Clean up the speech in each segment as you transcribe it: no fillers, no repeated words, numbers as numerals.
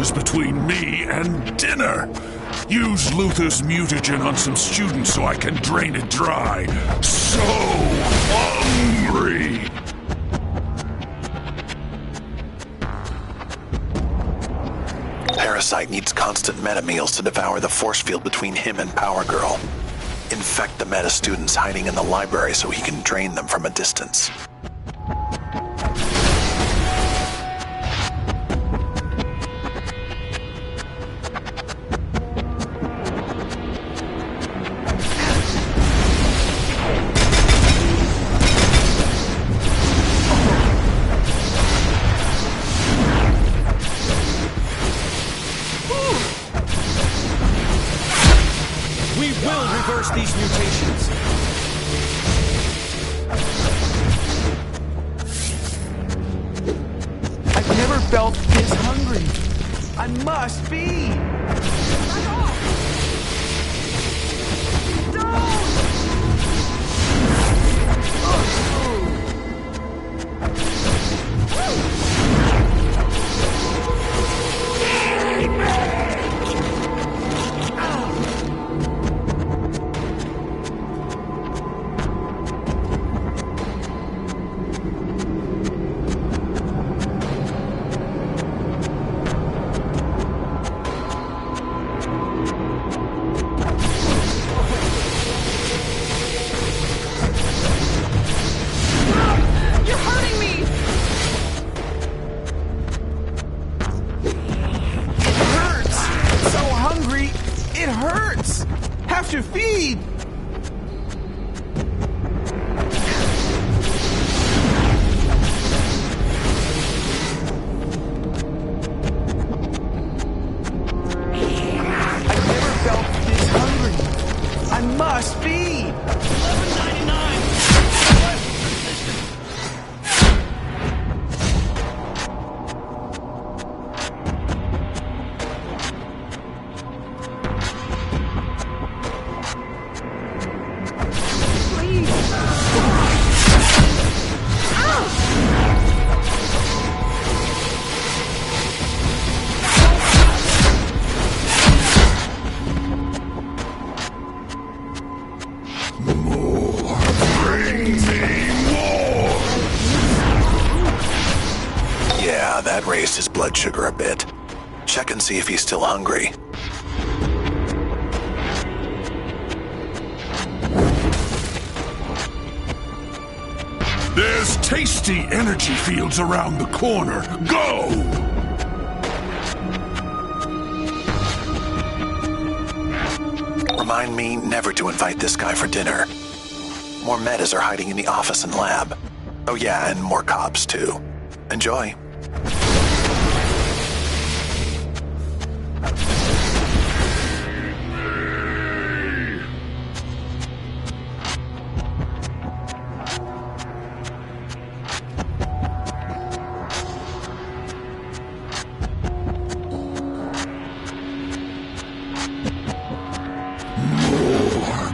is between me and dinner. Use Luther's mutagen on some students so I can drain it dry. So hungry! Parasite needs constant meta meals to devour the force field between him and Power Girl. Infect the meta students hiding in the library so he can drain them from a distance. We will reverse these mutations. I've never felt this hungry. I must be. Have to feed! I've never felt this hungry. I must feed! $11.99! Yeah, that raised his blood sugar a bit. Check and see if he's still hungry. There's tasty energy fields around the corner. Go! Remind me never to invite this guy for dinner. More metas are hiding in the office and lab. Oh yeah, and more cops too. Enjoy.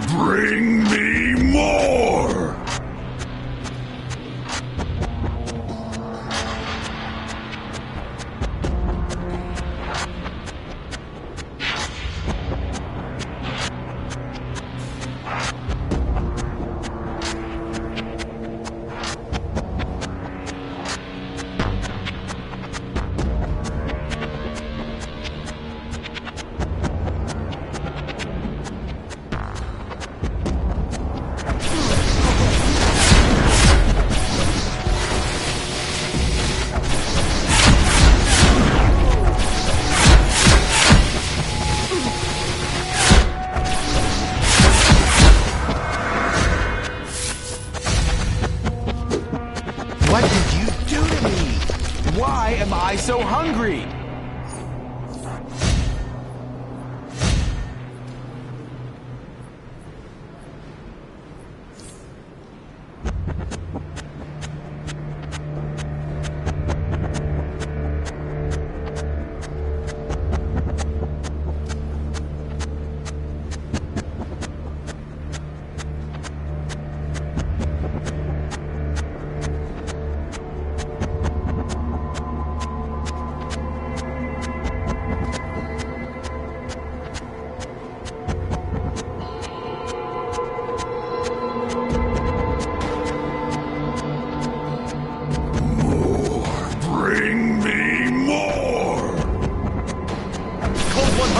Bring me more! What did you do to me? Why am I so hungry?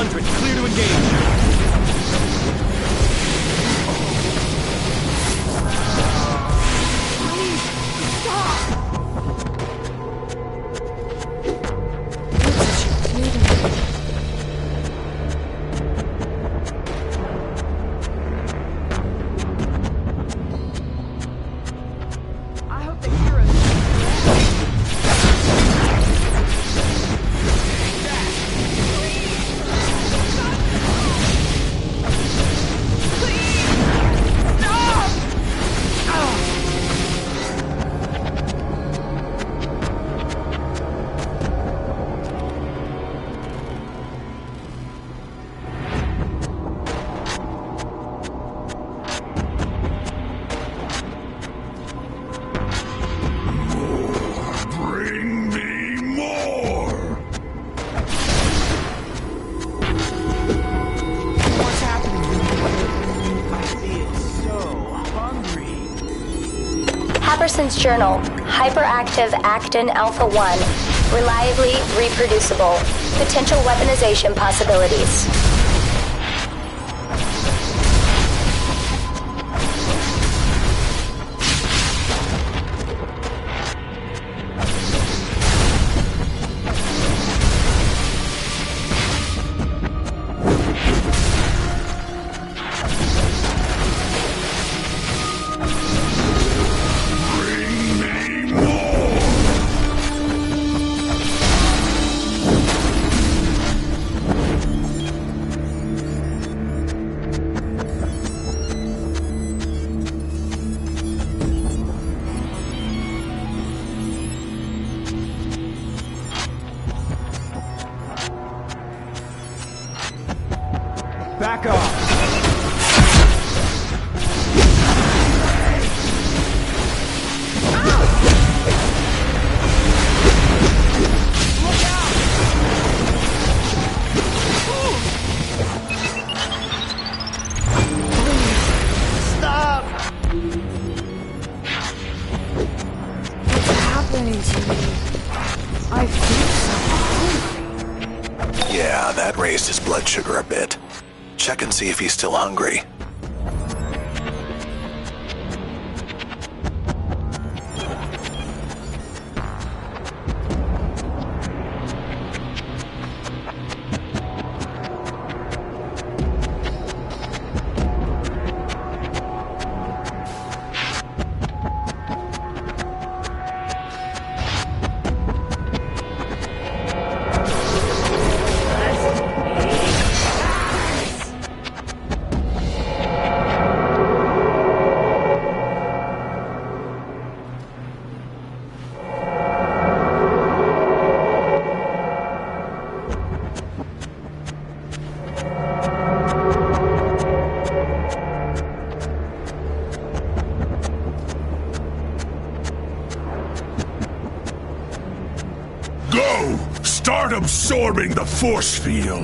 100, clear to engage. Journal, hyperactive actin alpha 1, reliably reproducible, potential weaponization possibilities. Back off! Look out! Please, stop! What's happening to me? I feel so hungry. Yeah, that raised his blood sugar a bit. Check and see if he's still hungry. Start absorbing the force field.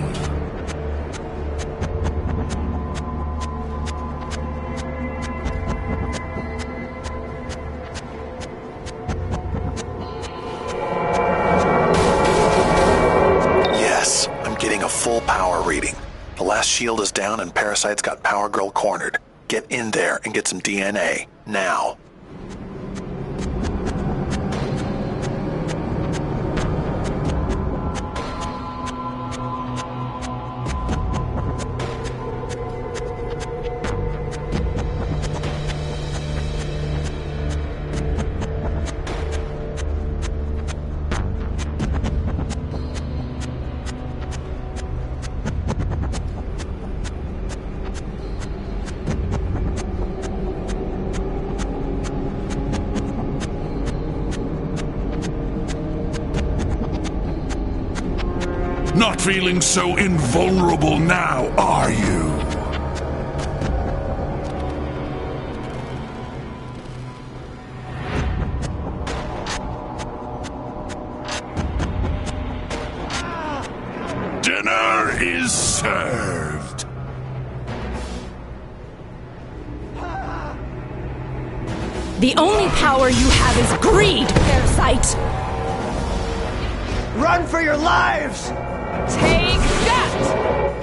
Yes, I'm getting a full power reading. The last shield is down and Parasite's got Power Girl cornered. Get in there and get some DNA, now. Not feeling so invulnerable now, are you? Dinner is served. The only power you have is greed, Parasite! Run for your lives! Take that!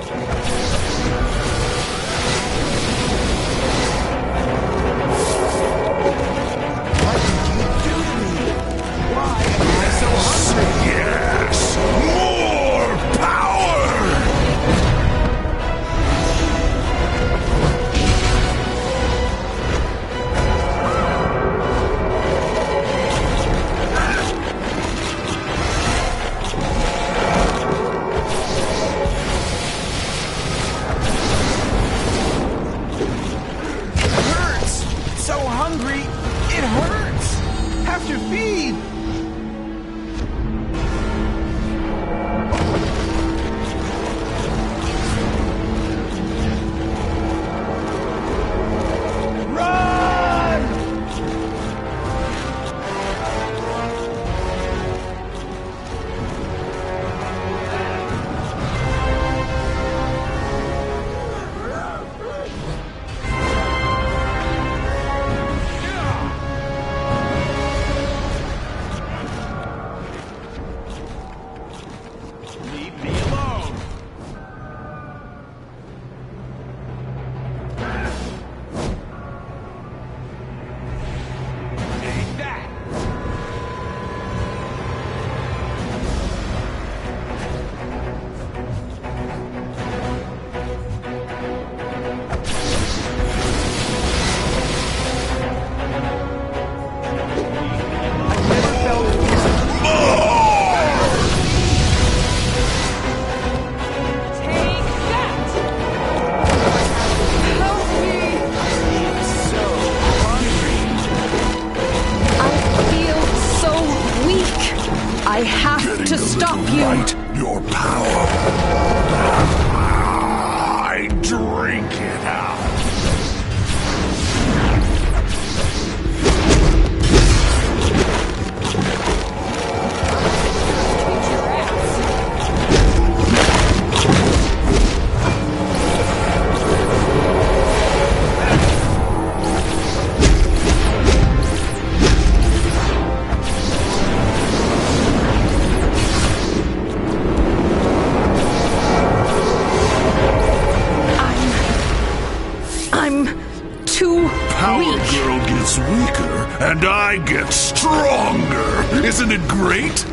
gets weaker and I get stronger. Isn't it great?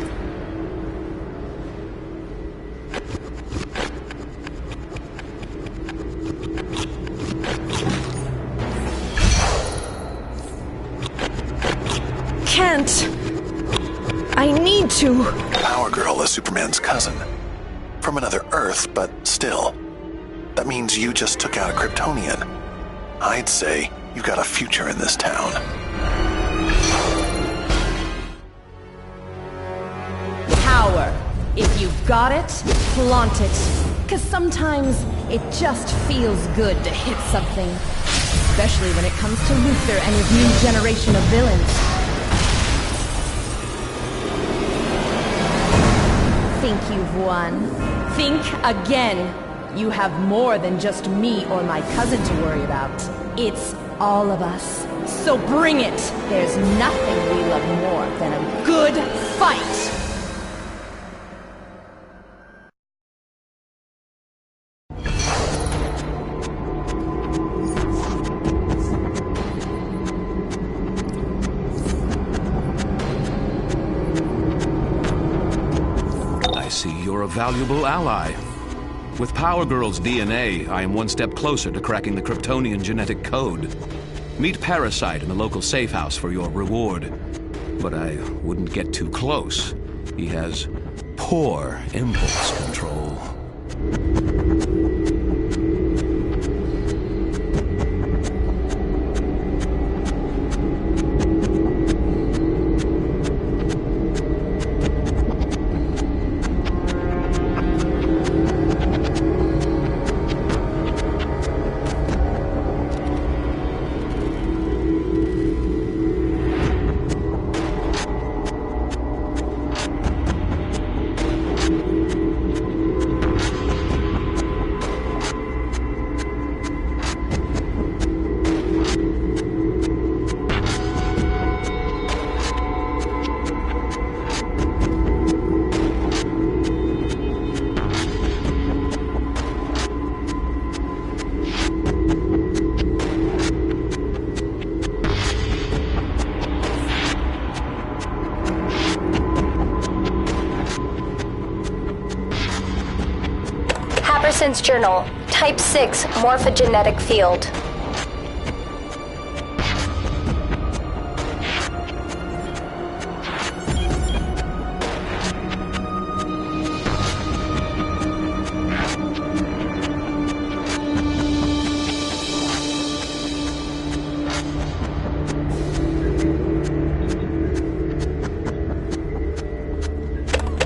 Can't. I need to. Power Girl is Superman's cousin. From another Earth, but still. That means you just took out a Kryptonian. I'd say you've got a future in this town. Power. If you've got it, flaunt it. Cause sometimes it just feels good to hit something. Especially when it comes to Luthor and his new generation of villains. Think you've won. Think again. You have more than just me or my cousin to worry about. It's all of us. So bring it! There's nothing we love more than a good fight! I see you're a valuable ally. With Power Girl's DNA, I am one step closer to cracking the Kryptonian genetic code. Meet Parasite in the local safe house for your reward. But I wouldn't get too close. He has poor impulse control. Harrison's Journal, Type 6 Morphogenetic Field.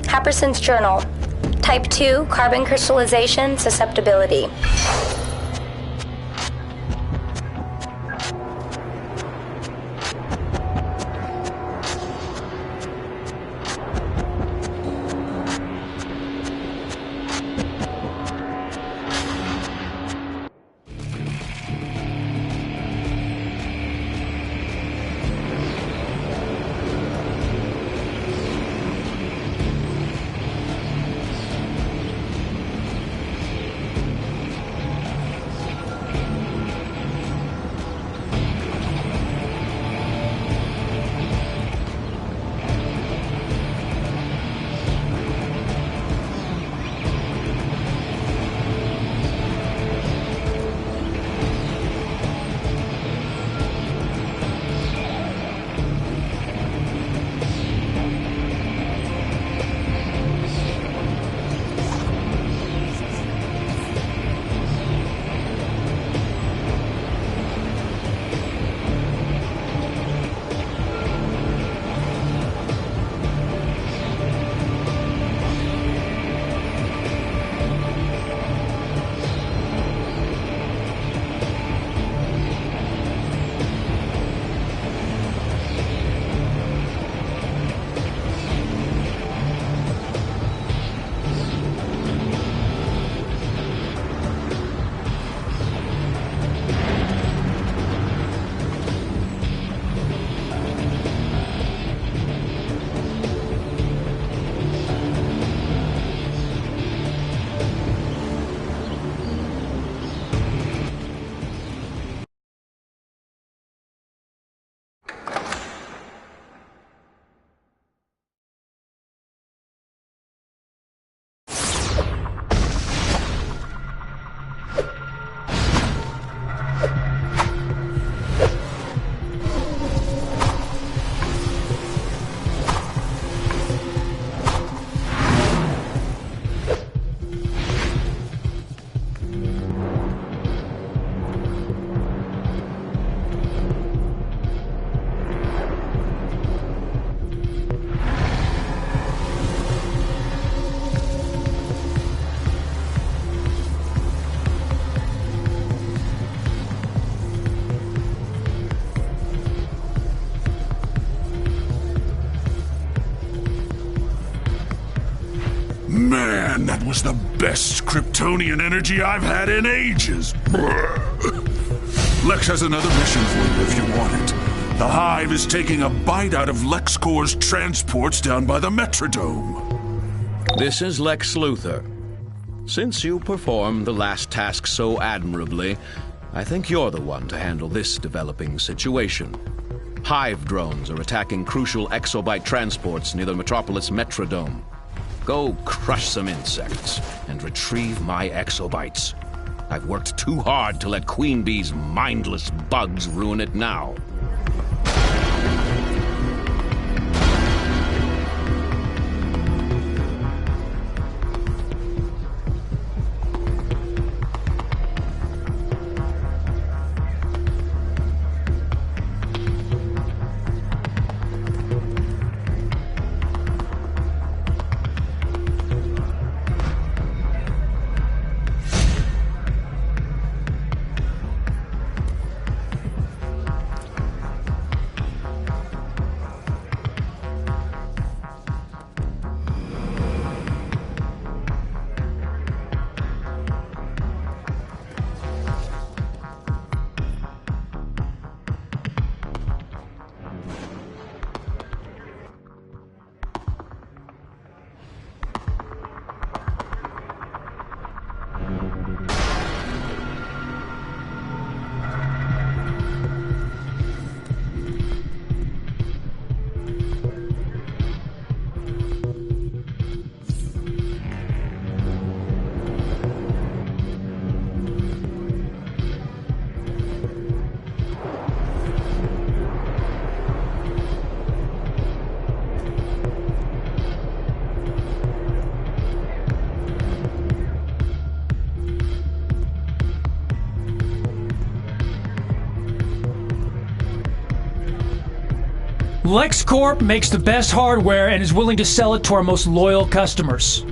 Harrison's Journal, Type 2 Carbon Crystallization Susceptibility. was the best Kryptonian energy I've had in ages. Lex has another mission for you if you want it. The Hive is taking a bite out of LexCorp's transports down by the Metrodome. This is Lex Luthor. Since you performed the last task so admirably, I think you're the one to handle this developing situation. Hive drones are attacking crucial exobyte transports near the Metropolis Metrodome. Go crush some insects and retrieve my exobytes. I've worked too hard to let Queen Bee's mindless bugs ruin it now. LexCorp makes the best hardware and is willing to sell it to our most loyal customers.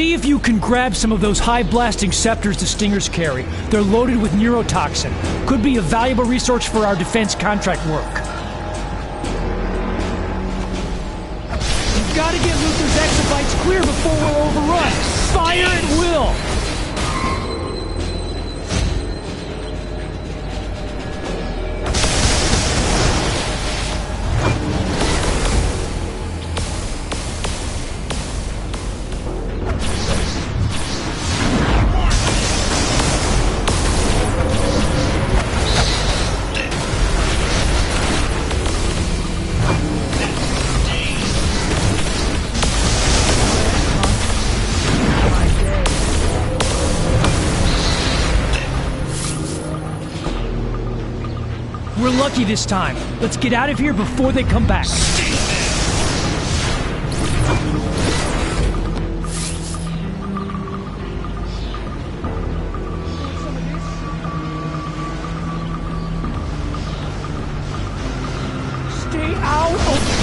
See if you can grab some of those high-blasting scepters the Stingers carry. They're loaded with neurotoxin. Could be a valuable resource for our defense contract work. We've got to get Luther's exabytes clear before we're overrun. Fire at will! We're lucky this time. Let's get out of here before they come back. Stay out!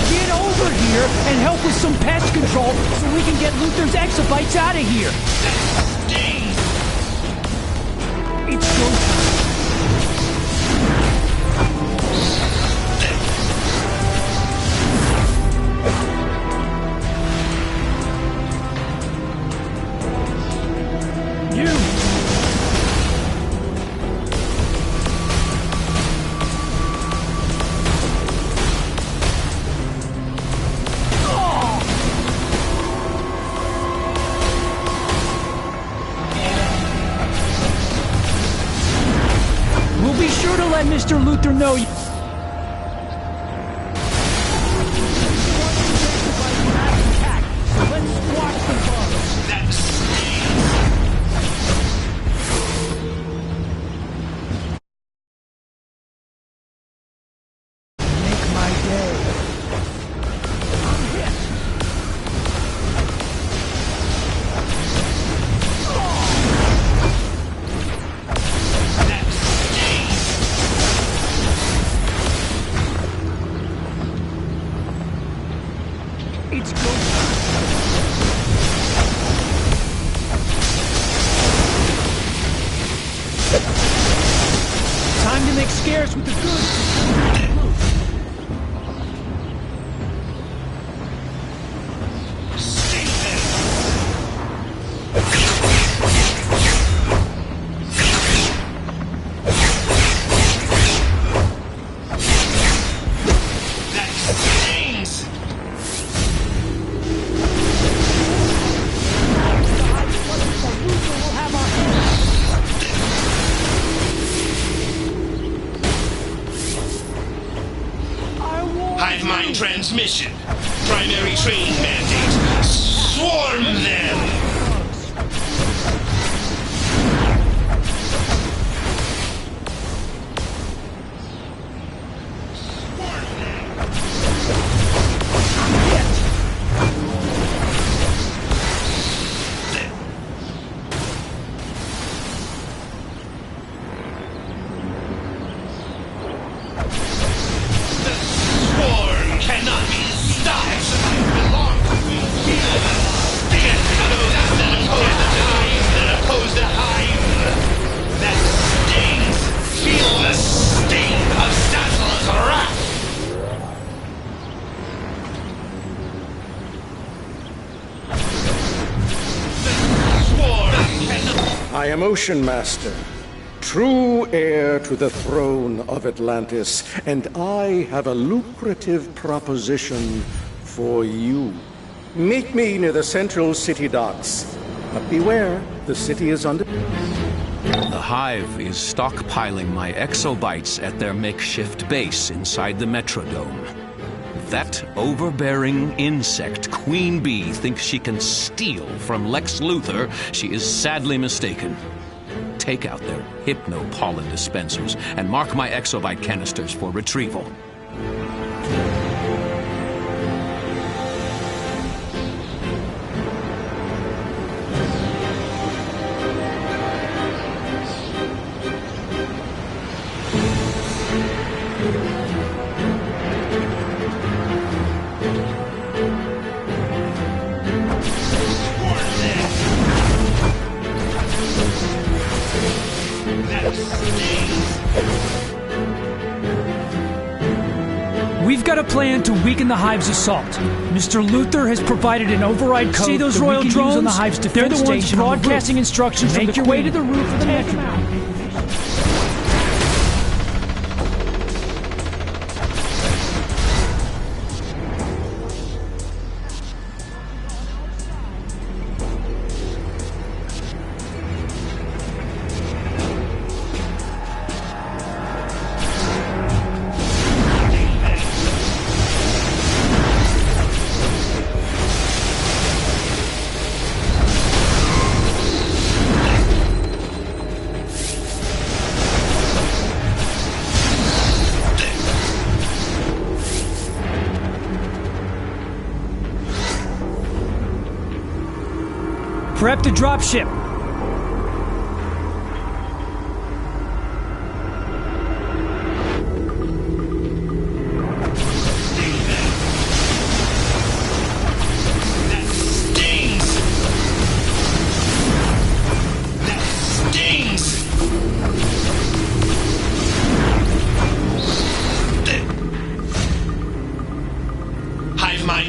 Get over here and help with some pest control so we can get Luther's exabytes out of here. It's go time. Let Mr. Luther know you... Let's squash the bugs. Make my day. I'm hit. It's go time to make scares with the good. Hive mind transmission. Primary training mandate. Swarm them! Cannot be stopped! I belong to me! Get those that oppose the hive! That stings! Feel the sting of Sassal's wrath! The swarm cannot... I am Ocean Master, true heir to the throne of Atlantis, and I have a lucrative proposition for you. Meet me near the central city docks. But beware, the city is under... The Hive is stockpiling my exobytes at their makeshift base inside the Metrodome. If that overbearing insect, Queen Bee, thinks she can steal from Lex Luthor, she is sadly mistaken. Take out their hypno-pollen dispensers and mark my exobyte canisters for retrieval. Swarm them! We've got a plan to weaken the Hive's assault. Mr. Luther has provided an override code. See those royal drones on the Hive's defense station? They're the ones broadcasting instructions. Make your way to the roof of the metro. Prep the dropship.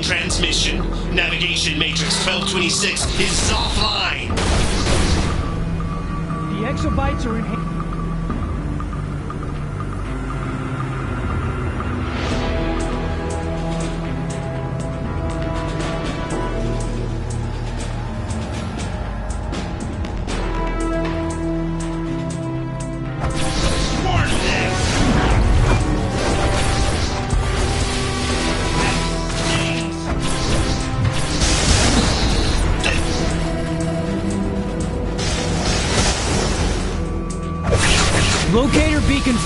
Transmission. Navigation matrix 1226 is offline. The exobytes are in. Locator beacon.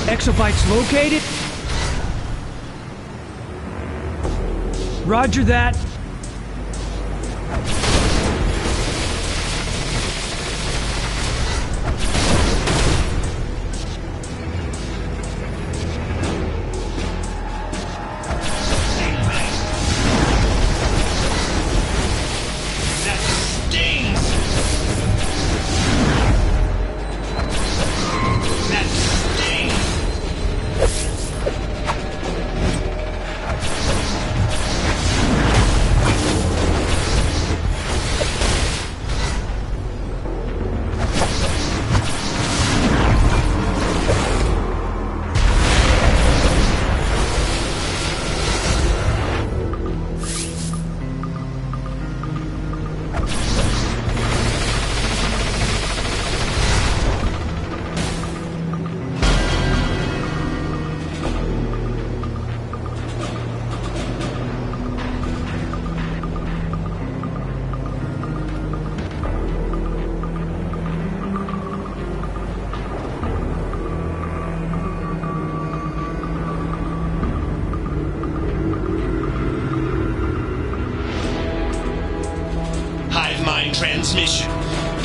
Exobytes located. Roger that.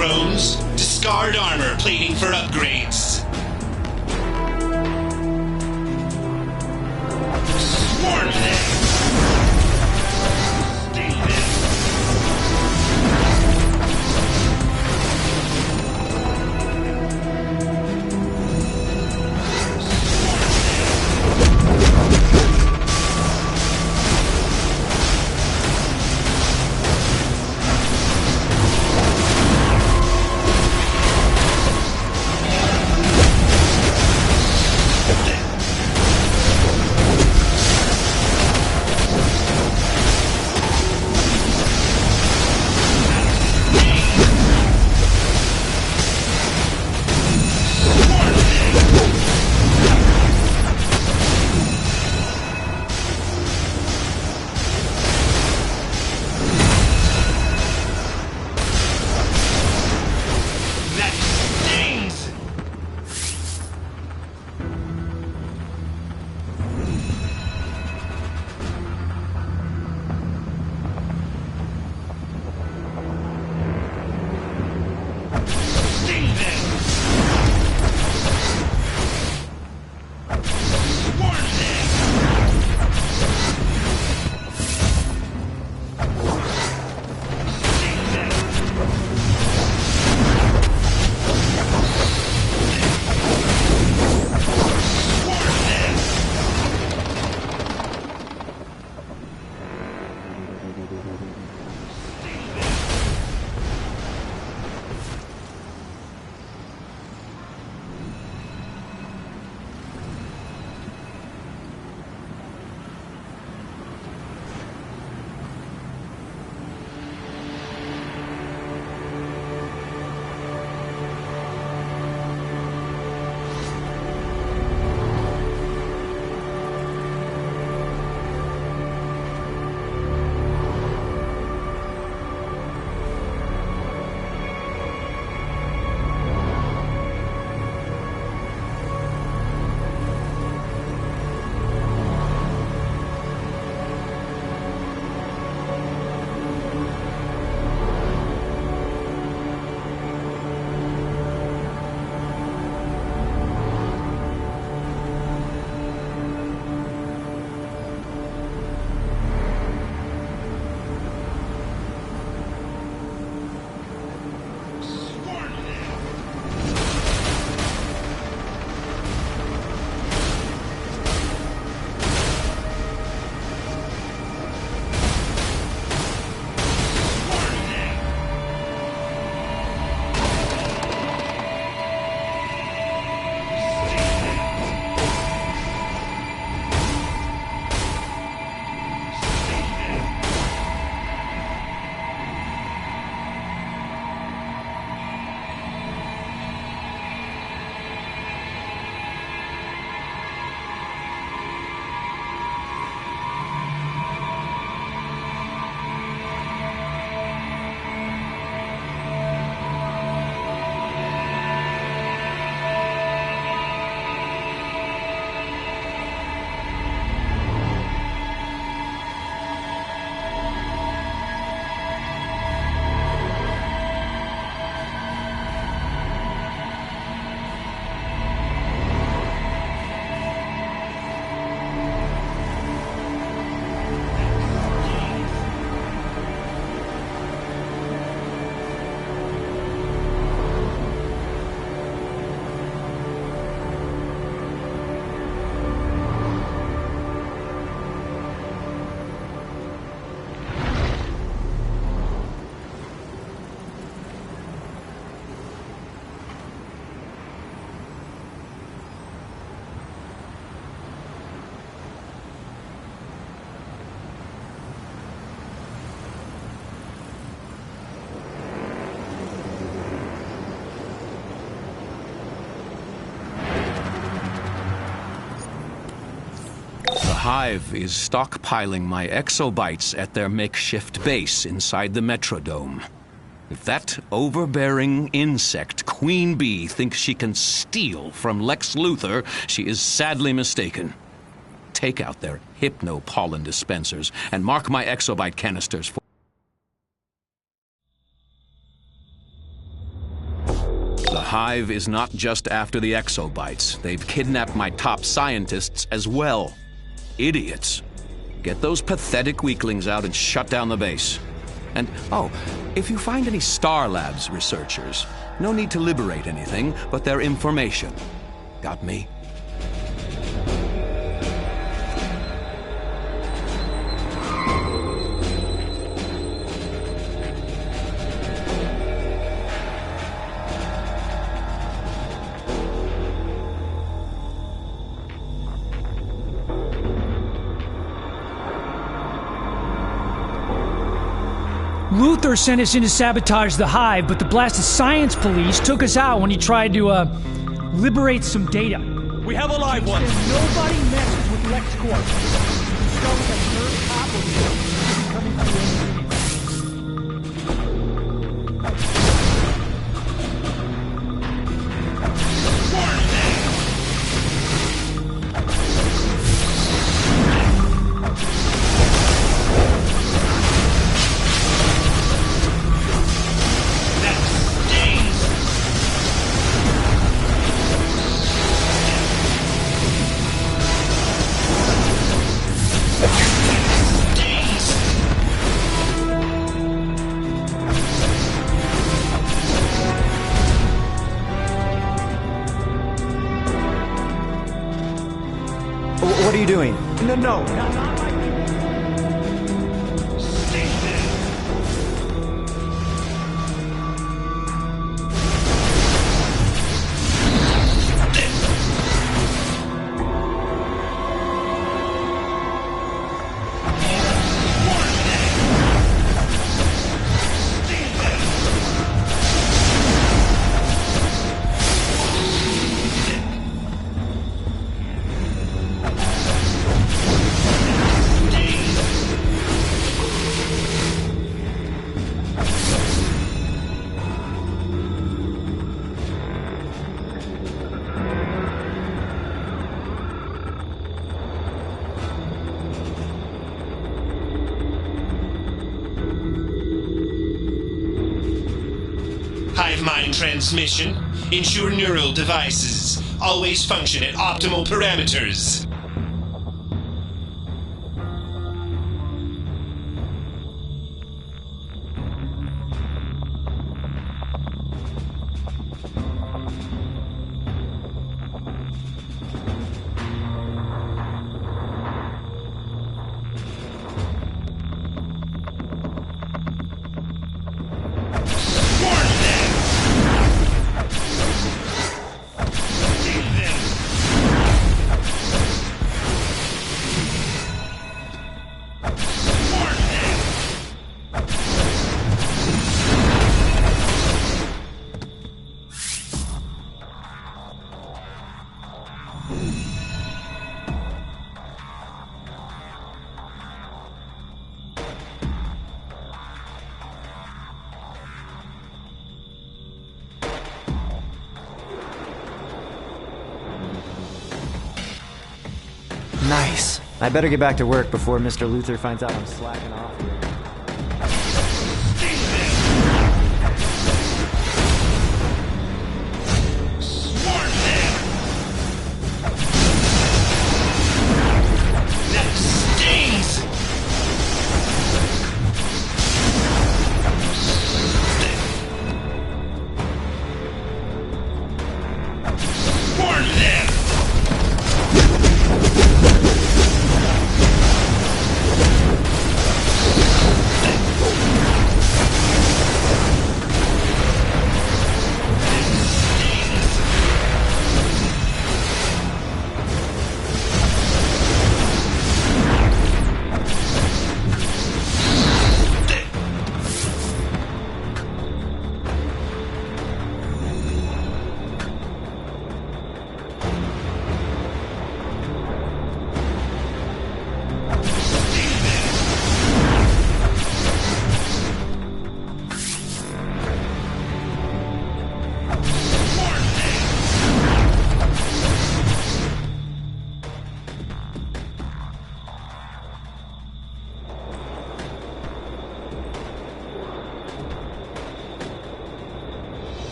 drones. Discard armor plating for upgrades. Swarm them! Sting them! Hive is stockpiling my exobytes at their makeshift base inside the Metrodome. If that overbearing insect, Queen Bee, thinks she can steal from Lex Luthor, she is sadly mistaken. Take out their hypno-pollen dispensers and mark my exobyte canisters for... Hive is not just after the exobites. They've kidnapped my top scientists as well. Idiots. Get those pathetic weaklings out and shut down the base. And, oh, if you find any Star Labs researchers, no need to liberate anything, but their information. Got me? Luther sent us in to sabotage the Hive, but the blasted science police took us out when he tried to, liberate some data. We have a live one! Nobody messes with LexCorp. Start with a nerd cop or be coming through any minute. What are you doing? No, not like Hive mind transmission. Ensure neural devices always function at optimal parameters. Nice. I better get back to work before Mr. Luther finds out I'm slacking off here.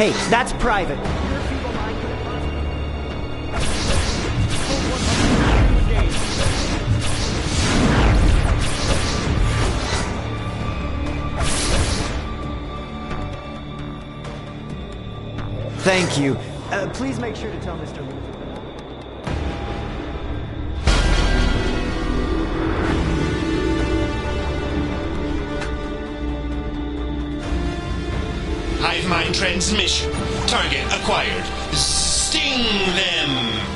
Hey, that's private. Thank you. Please make sure to tell Mr. Luther. Hive mind transmission. Target acquired. Sting them!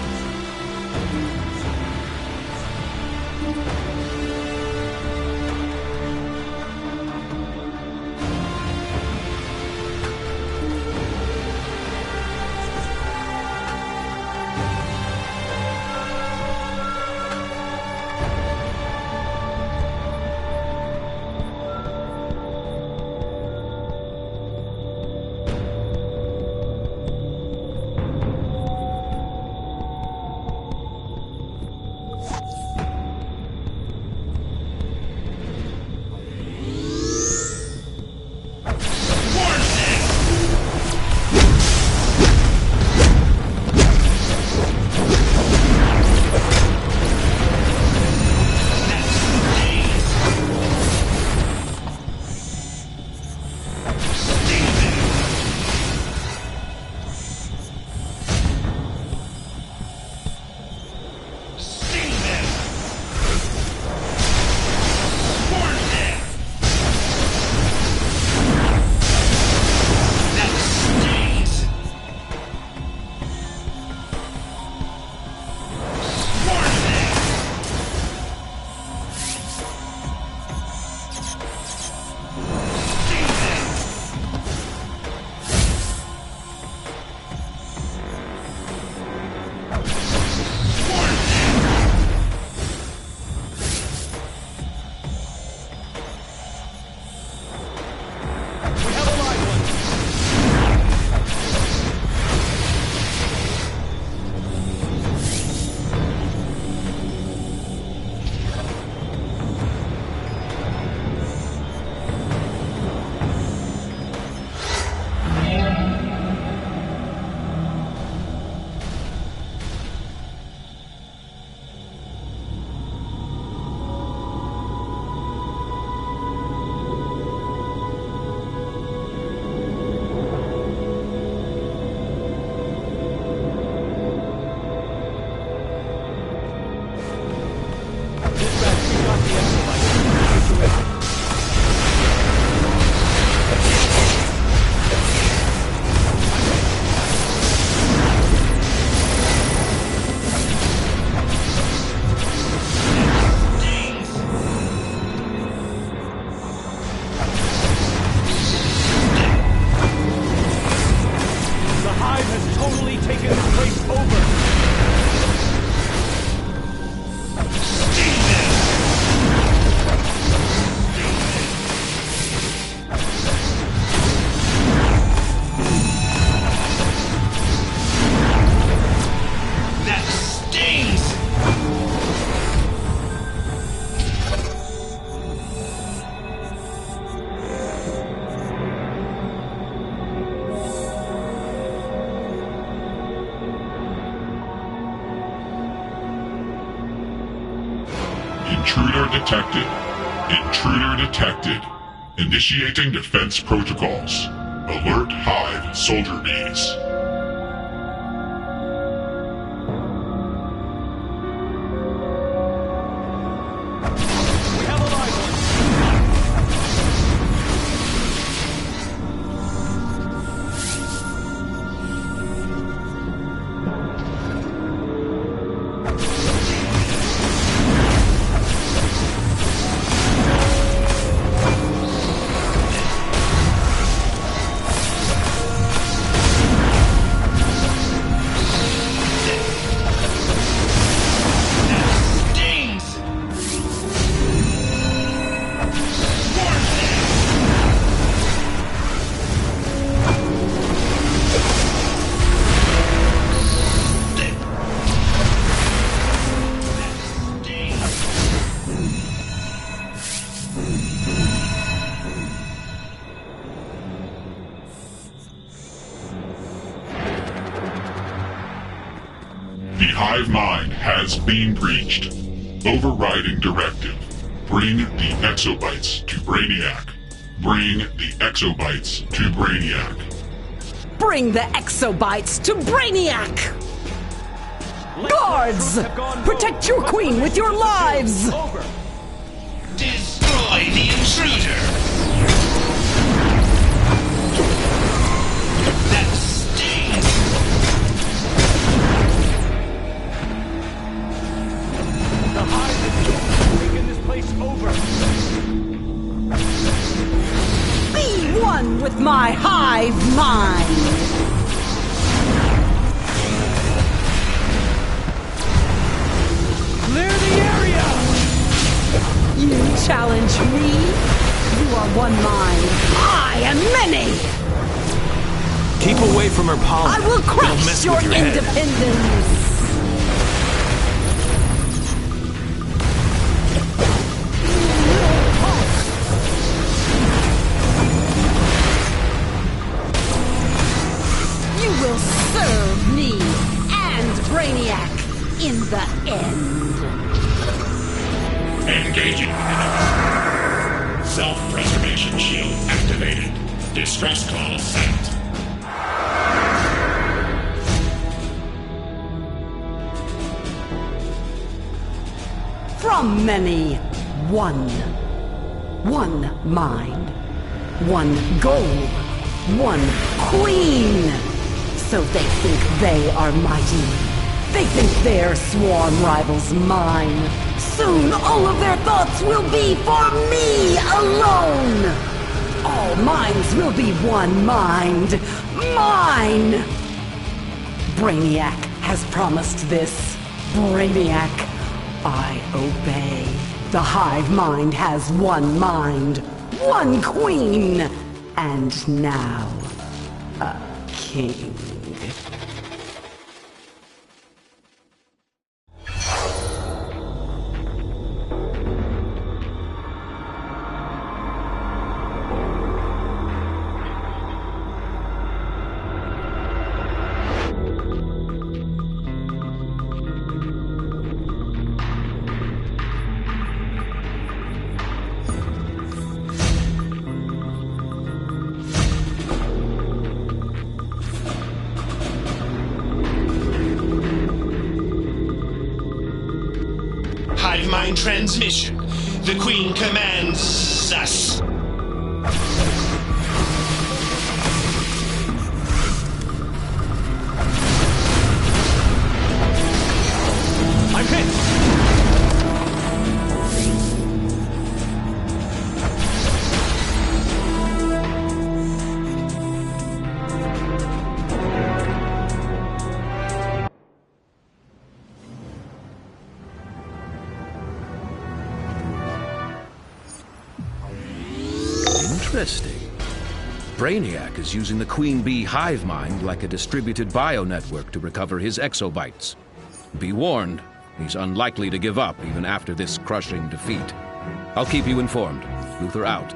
Intruder detected. Intruder detected. Initiating defense protocols. Alert Hive soldier bees. hive mind has been breached. Overriding directive. Bring the exobytes to Brainiac. Bring the exobytes to Brainiac. Bring the exobytes to Brainiac! Guards! Protect your queen with your lives! Destroy the intruder! That stings! The hive is taking this place over. Be one with my hive mind! Clear the area! You challenge me? You are one mind. I am many! Keep away from her pollen. I will crush your independence! You will serve me and Brainiac in the end. Engaging enemy. Self-preservation shield activated. Distress call sent. From many, one. One mind. One goal. One queen. So they think they are mighty. They think their sworn rival's mine. Soon all of their thoughts will be for me alone. All minds will be one mind. Mine! Brainiac has promised this. Brainiac, I obey. The hive mind has one mind. One queen. And now, a king. Hive mind transmission. The Queen commands us. I'm hit! Interesting. Brainiac is using the Queen Bee hive mind like a distributed bio-network to recover his exobytes. Be warned, he's unlikely to give up even after this crushing defeat. I'll keep you informed. Luther out.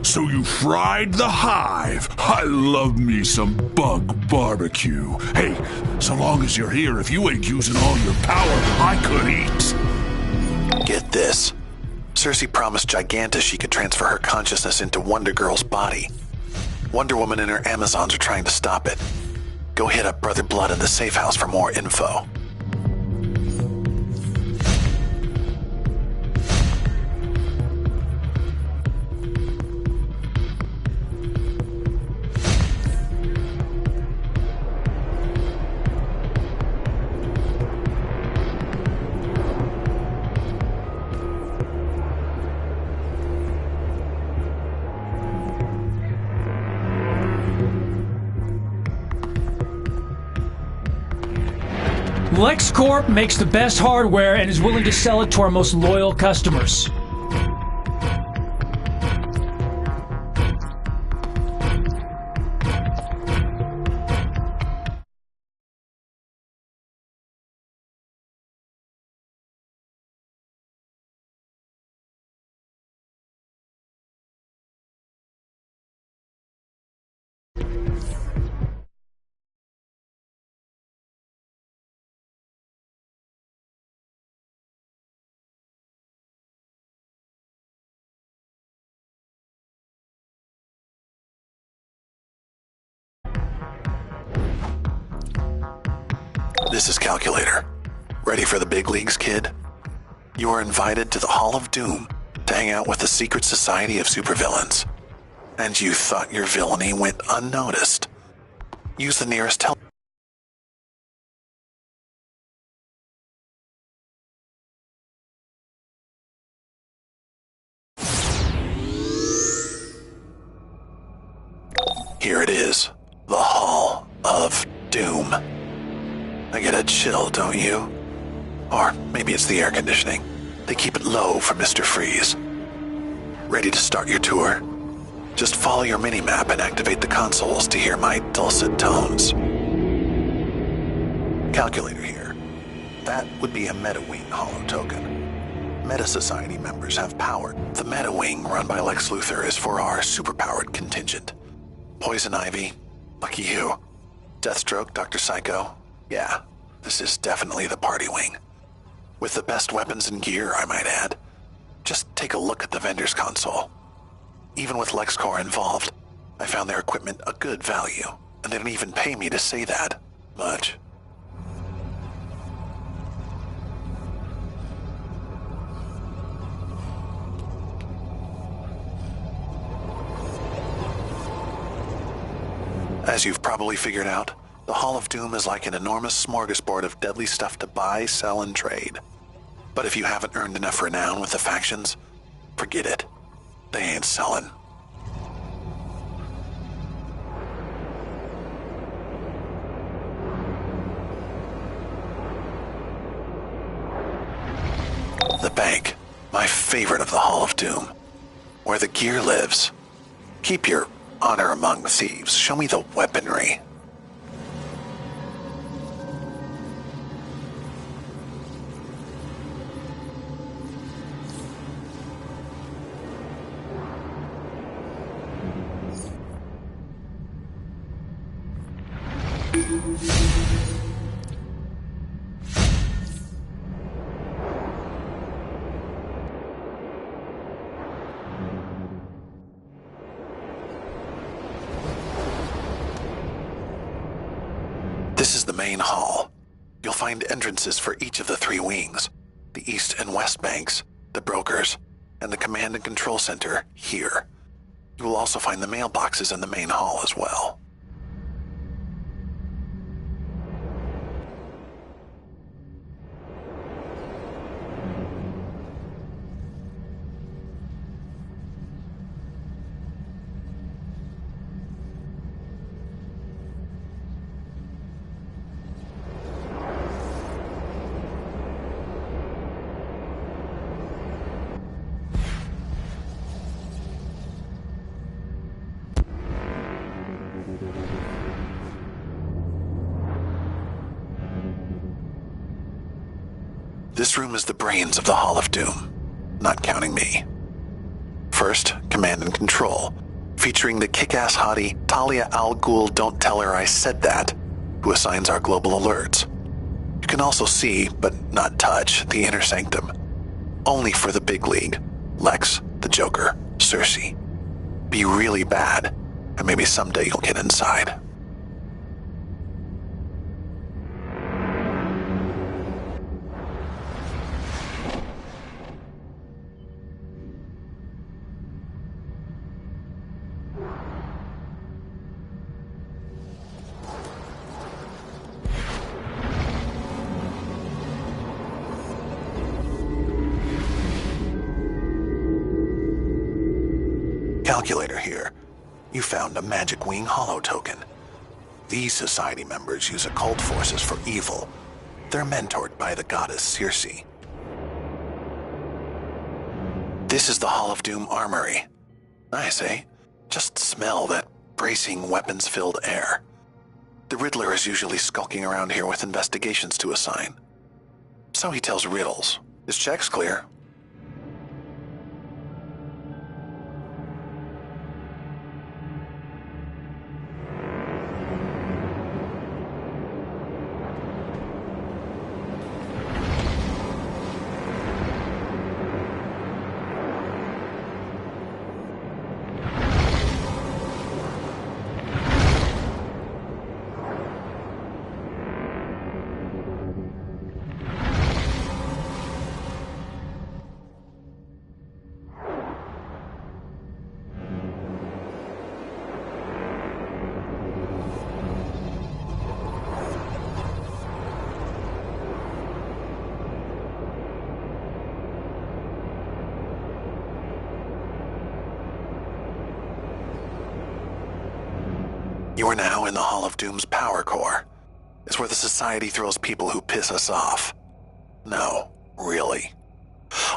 So you fried the hive. I love me some bug barbecue. Hey, so long as you're here, if you ain't using all your power, I could eat. Get this. Cersei promised Giganta she could transfer her consciousness into Wonder Girl's body. Wonder Woman and her Amazons are trying to stop it. Go hit up Brother Blood in the safe house for more info. LexCorp makes the best hardware and is willing to sell it to our most loyal customers. This is Calculator. Ready for the big leagues, kid? You are invited to the Hall of Doom to hang out with the secret society of supervillains. And you thought your villainy went unnoticed. Use the nearest Here it is, the Hall of Doom. I get a chill, don't you? Or maybe it's the air conditioning. They keep it low for Mr. Freeze. Ready to start your tour? Just follow your mini-map and activate the consoles to hear my dulcet tones. Calculator here. That would be a Meta-Wing holo token. Meta-Society members have power. The Meta-Wing run by Lex Luthor is for our superpowered contingent. Poison Ivy, lucky you. Deathstroke, Dr. Psycho. Yeah, this is definitely the party wing. With the best weapons and gear, I might add. Just take a look at the vendor's console. Even with LexCorp involved, I found their equipment a good value, and they don't even pay me to say that much. As you've probably figured out, the Hall of Doom is like an enormous smorgasbord of deadly stuff to buy, sell, and trade. But if you haven't earned enough renown with the factions, forget it. They ain't selling. The bank, my favorite of the Hall of Doom. Where the gear lives. Keep your honor among thieves. Show me the weaponry. This is the main hall. You'll find entrances for each of the three wings, the East and West banks, the brokers, and the command and control center here. You will also find the mailboxes in the main hall as well. This room is the brains of the Hall of Doom, not counting me. First, Command and Control, featuring the kick-ass hottie Talia Al Ghul Don't Tell Her I Said That, who assigns our global alerts. You can also see, but not touch, the inner sanctum. Only for the big league, Lex, the Joker, Cersei. Be really bad, and maybe someday you'll get inside. Calculator here. You found a Magic Wing holo token. These society members use occult forces for evil. They're mentored by the goddess Circe. This is the Hall of Doom Armory. Nice, eh? Just smell that bracing, weapons-filled air. The Riddler is usually skulking around here with investigations to assign. So he tells riddles. His check's clear. You are now in the Hall of Doom's power core. It's where the Society throws people who piss us off. No, really.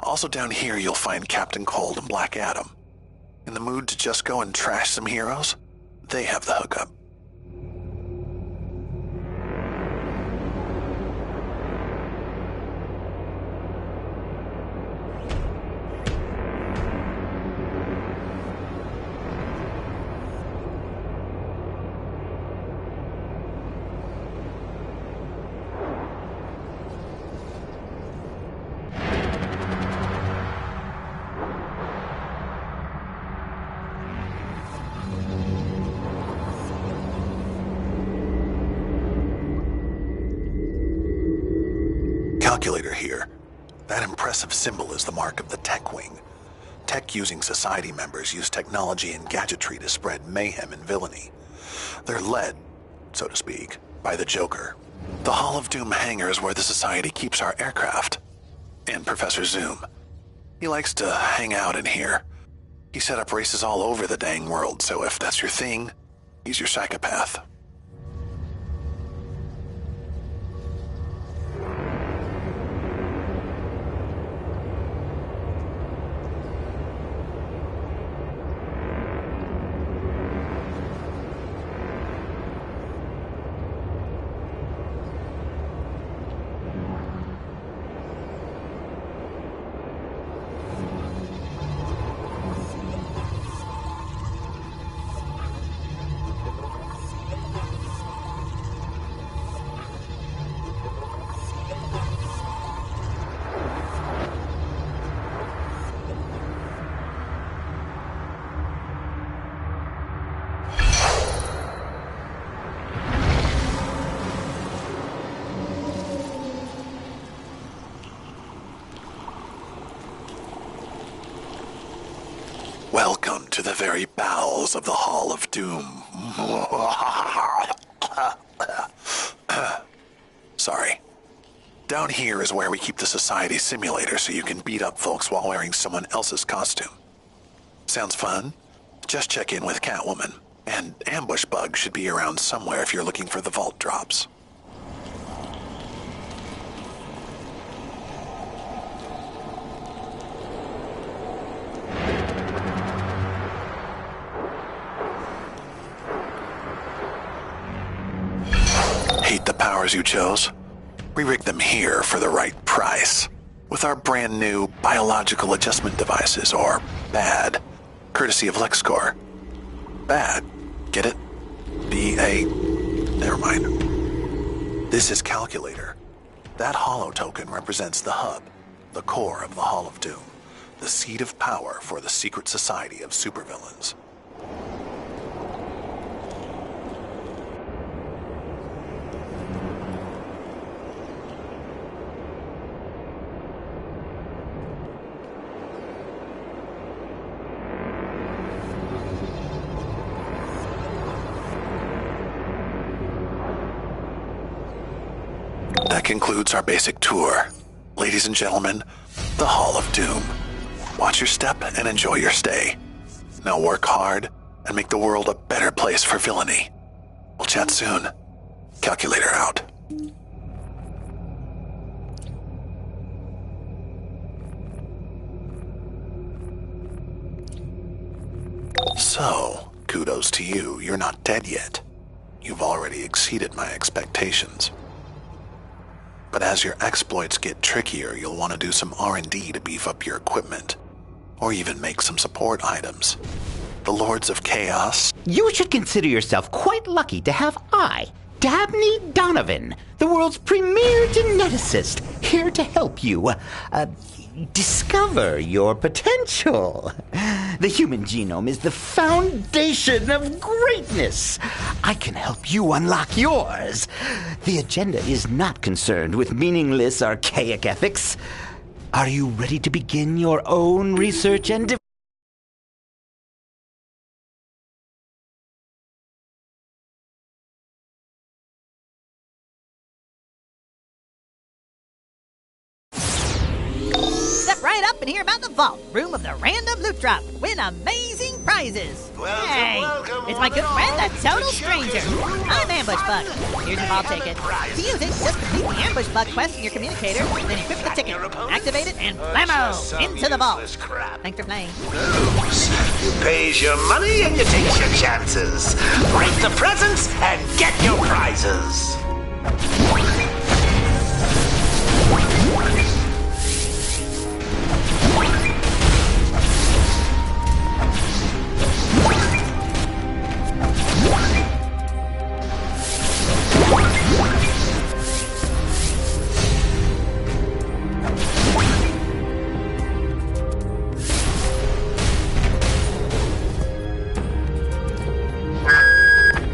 Also down here you'll find Captain Cold and Black Adam. In the mood to just go and trash some heroes? They have the hookup. Calculator here. That impressive symbol is the mark of the Tech Wing. Tech-using Society members use technology and gadgetry to spread mayhem and villainy. They're led, so to speak, by the Joker. The Hall of Doom hangar is where the Society keeps our aircraft. And Professor Zoom. He likes to hang out in here. He set up races all over the dang world, so if that's your thing, he's your psychopath. Welcome to the very bowels of the Hall of Doom. Sorry. Down here is where we keep the Society simulator so you can beat up folks while wearing someone else's costume. Sounds fun? Just check in with Catwoman. And Ambush Bug should be around somewhere if you're looking for the vault drops. Hate the powers you chose? We rigged them here for the right price. With our brand new biological adjustment devices, or BAD, courtesy of LexCorp. BAD, get it? B-A... never mind. This is Calculator. That holo token represents the hub, the core of the Hall of Doom, the seat of power for the secret society of supervillains. That concludes our basic tour. Ladies and gentlemen, the Hall of Doom. Watch your step and enjoy your stay. Now work hard and make the world a better place for villainy. We'll chat soon. Calculator out. so, kudos to you. You're not dead yet. You've already exceeded my expectations. But as your exploits get trickier, you'll want to do some R&D to beef up your equipment, or even make some support items. The Lords of Chaos. You should consider yourself quite lucky to have I, Dabney Donovan, the world's premier geneticist, here to help you discover your potential. The human genome is the foundation of greatness. I can help you unlock yours. The agenda is not concerned with meaningless, archaic ethics. Are you ready to begin your own research and development? Step right up and hear about the vault, room of the random loot drop. Win amazing prizes. Welcome, it's my good friend, the Total Stranger. I'm Ambush Bug. Here's your vault ticket. To use it, just complete the Ambush Bug quest in your communicator, then equip the ticket, activate it, and blammo! Into the vault. Thanks for playing. You pays your money and you takes your chances. Break the presents and get your prizes.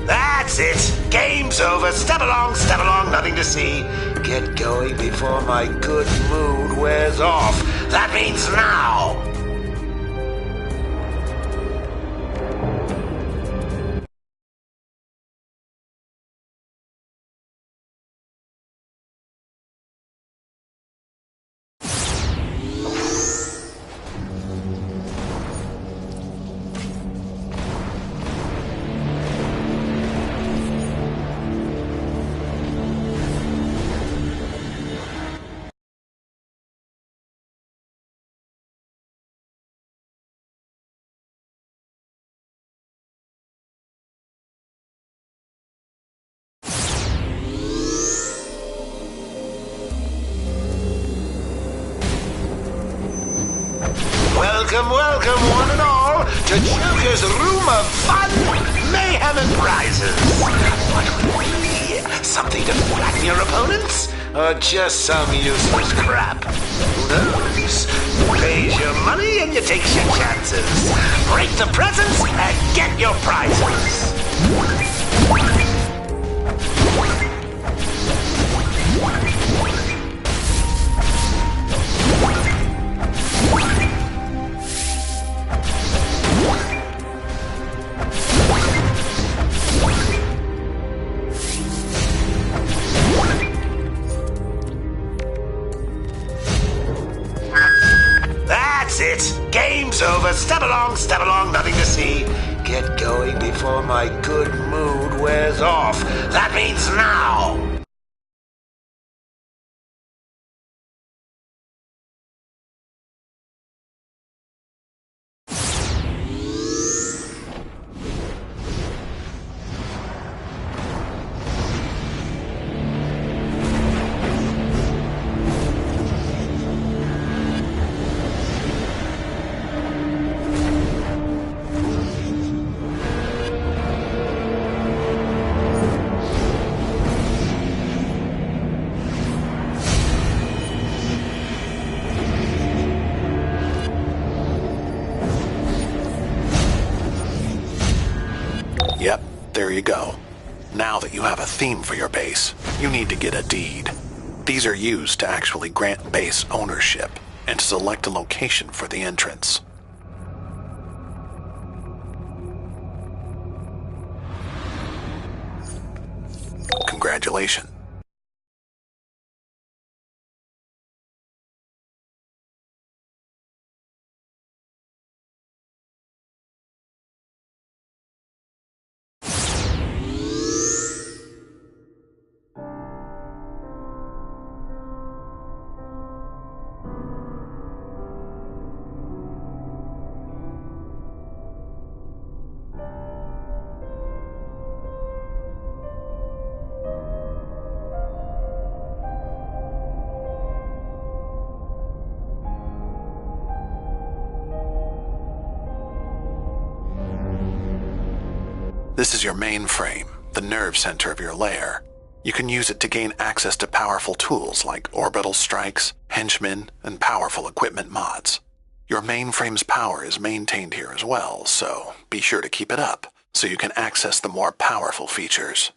That's it. Game's over. Step along, nothing to see. Get going before my good mood wears off. That means now. Welcome, one and all, to Joker's Room of Fun, Mayhem, and Prizes. What will it be? Something to flatten your opponents? Or just some useless crap? Who knows? You pays your money and you takes your chances. Break the presents and get your prizes. That's it. Game's over. Step along, nothing to see. Get going before my good mood wears off. That means now. Yep, there you go. Now that you have a theme for your base, you need to get a deed. These are used to actually grant base ownership and to select a location for the entrance. Congratulations. This is your mainframe, the nerve center of your lair. You can use it to gain access to powerful tools like orbital strikes, henchmen, and powerful equipment mods. Your mainframe's power is maintained here as well, so be sure to keep it up so you can access the more powerful features.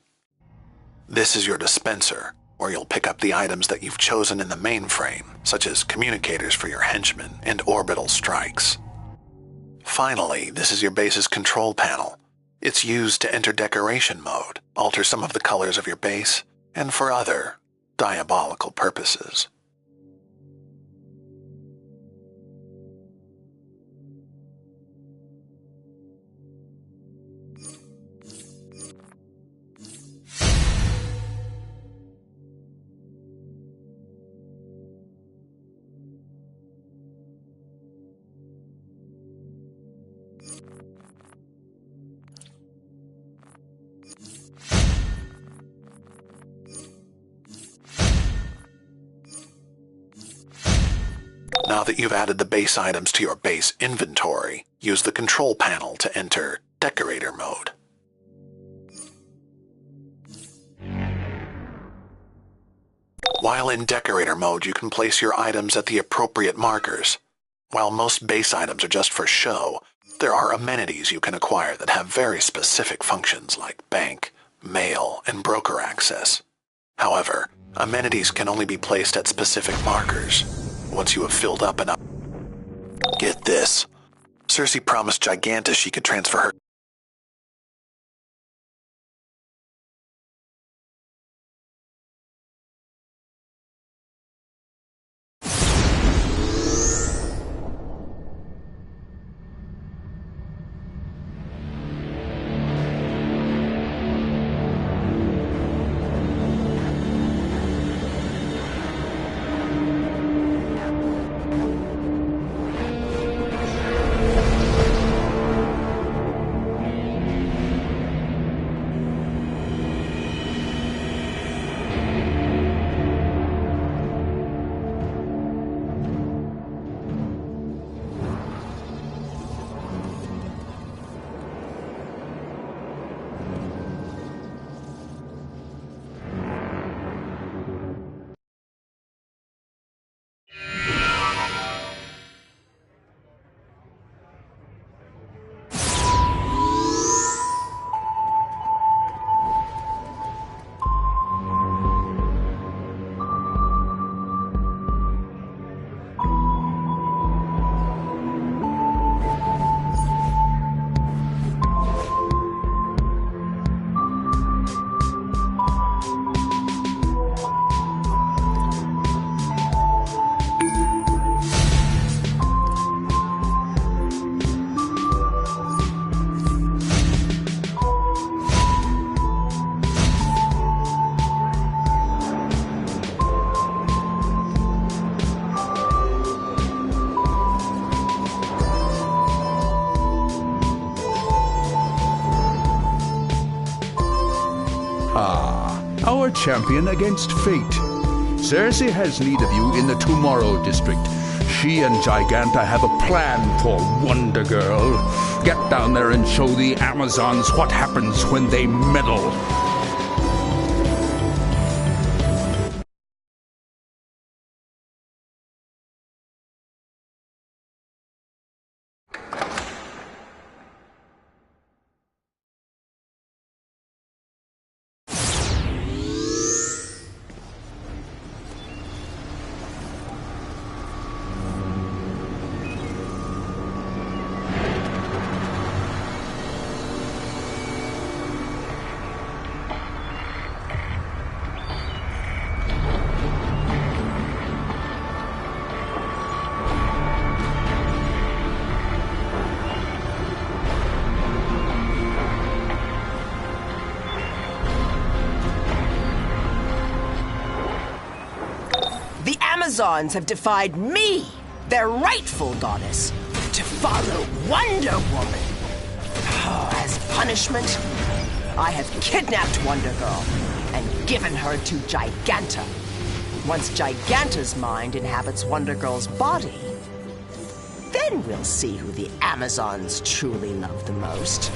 This is your dispenser, where you'll pick up the items that you've chosen in the mainframe, such as communicators for your henchmen and orbital strikes. Finally, this is your base's control panel. It's used to enter decoration mode, alter some of the colors of your base, and for other diabolical purposes. Now that you've added the base items to your base inventory, use the control panel to enter decorator mode. While in decorator mode, you can place your items at the appropriate markers. While most base items are just for show, there are amenities you can acquire that have very specific functions like bank, mail, and broker access. However, amenities can only be placed at specific markers. Once you have filled up enough. Get this. Cersei promised Giganta she could transfer her. Our champion against fate. Cersei has need of you in the Tomorrow District. She and Giganta have a plan for Wonder Girl. Get down there and show the Amazons what happens when they meddle. Amazons have defied me, their rightful goddess, to follow Wonder Woman. As punishment, I have kidnapped Wonder Girl and given her to Giganta. Once Giganta's mind inhabits Wonder Girl's body, then we'll see who the Amazons truly love the most.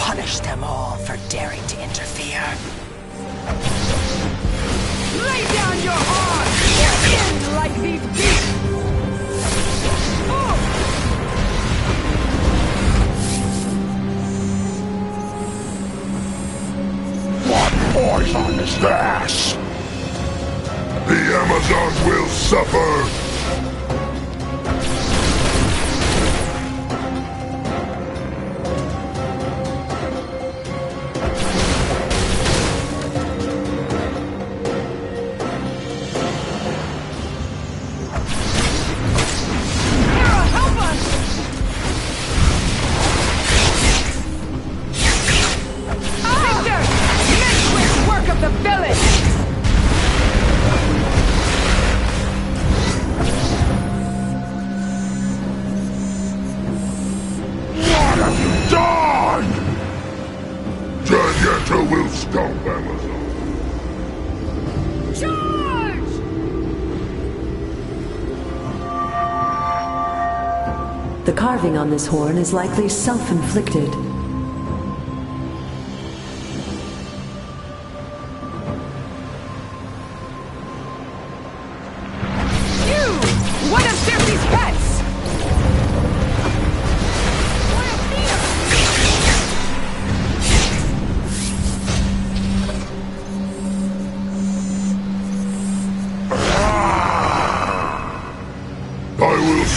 punish them all for daring to interfere. Lay down your arms! End like these beasts! What poison is this? The Amazon will suffer! Will stomp Amazon. Charge! The carving on this horn is likely self-inflicted. You! One of Circe's pets!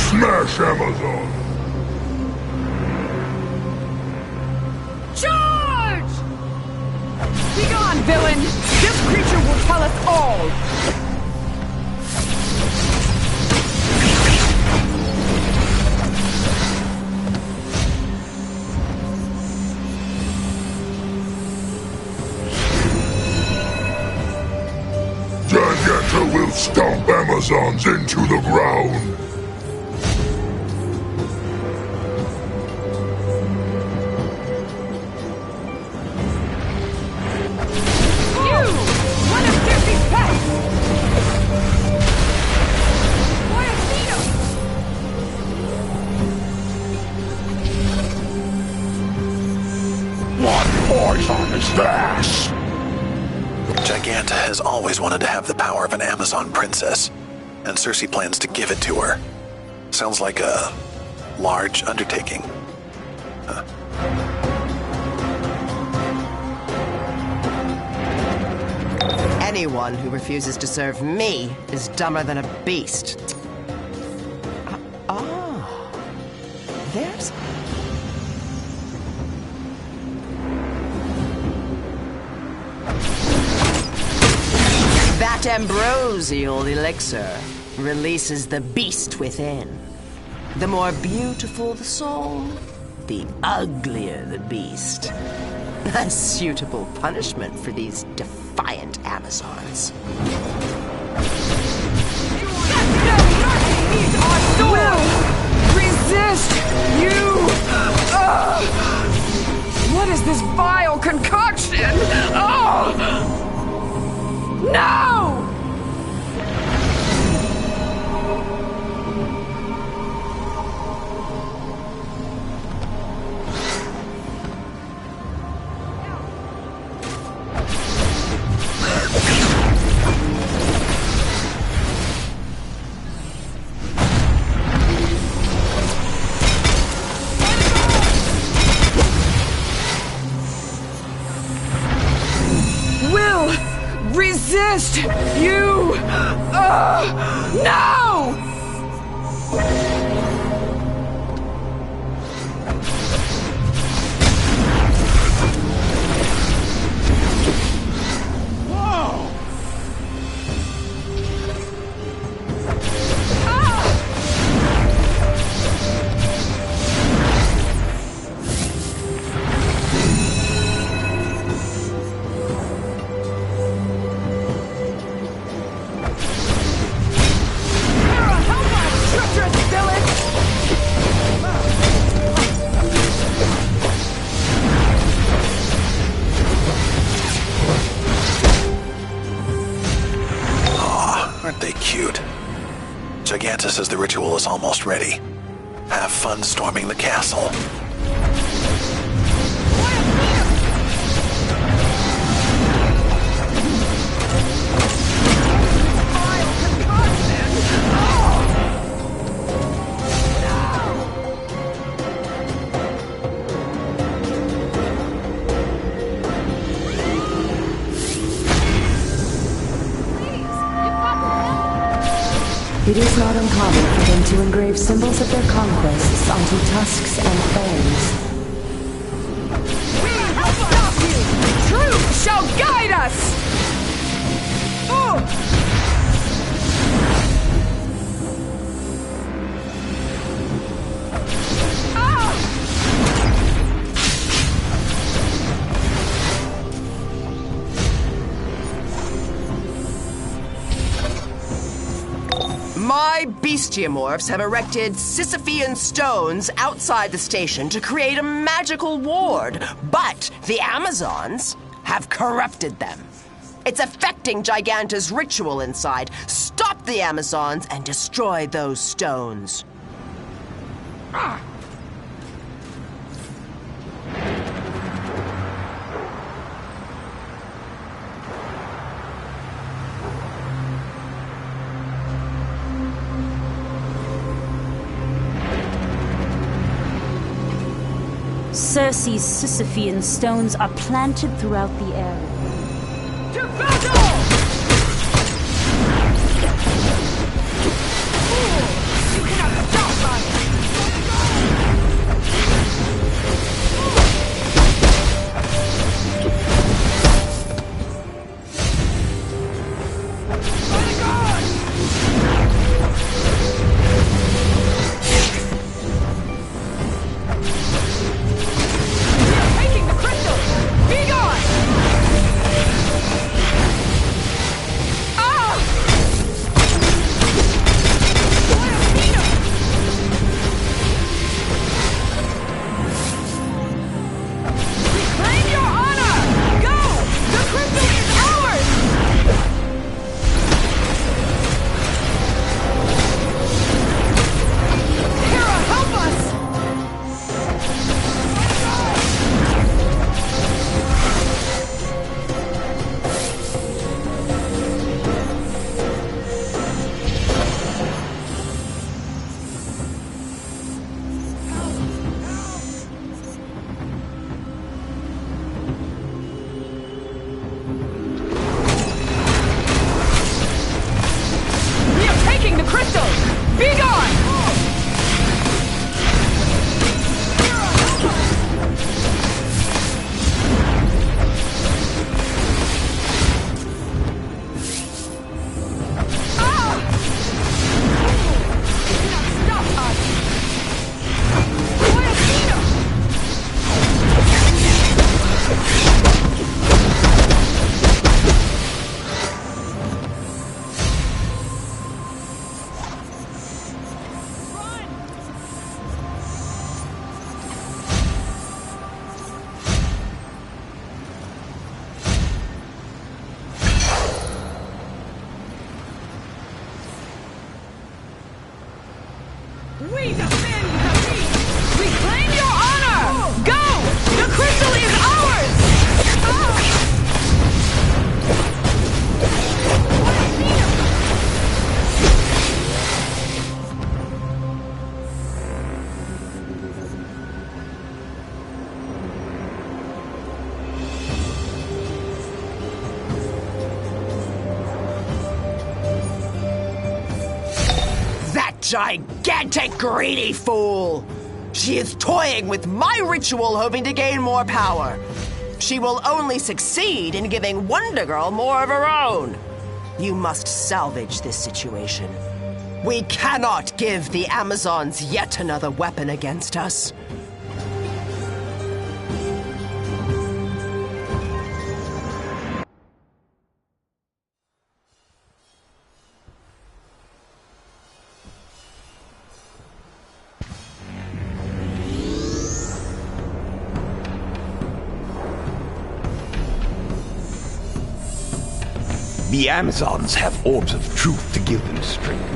Smash Amazon! Charge! Be gone, villain! This creature will tell us all! Gigantor will stomp Amazons into the ground! Giganta has always wanted to have the power of an Amazon princess, and Circe plans to give it to her. Sounds like a large undertaking. Huh. Anyone who refuses to serve me is dumber than a beast. There's... That ambrosial elixir releases the beast within. The more beautiful the soul, the uglier the beast. A suitable punishment for these defiant Amazons. Will resist you! What is this vile concoction? Oh! No! Resist you! No! Giganta says the ritual is almost ready. Have fun storming the castle. It is not uncommon for them to engrave symbols of their conquests onto tusks and fangs. We will stop you! Truth shall guide us! My bestiamorphs have erected Sisyphean stones outside the station to create a magical ward, but the Amazons have corrupted them. It's affecting Giganta's ritual inside. Stop the Amazons and destroy those stones. Circe's Sisyphean stones are planted throughout the area. To battle! You cannot stop us! We defend the beach! Reclaim your honor! Go! The crystal is ours! Gigantic greedy fool! She is toying with my ritual, hoping to gain more power. She will only succeed in giving Wonder Girl more of her own. You must salvage this situation. We cannot give the Amazons yet another weapon against us. The Amazons have orbs of truth to give them strength.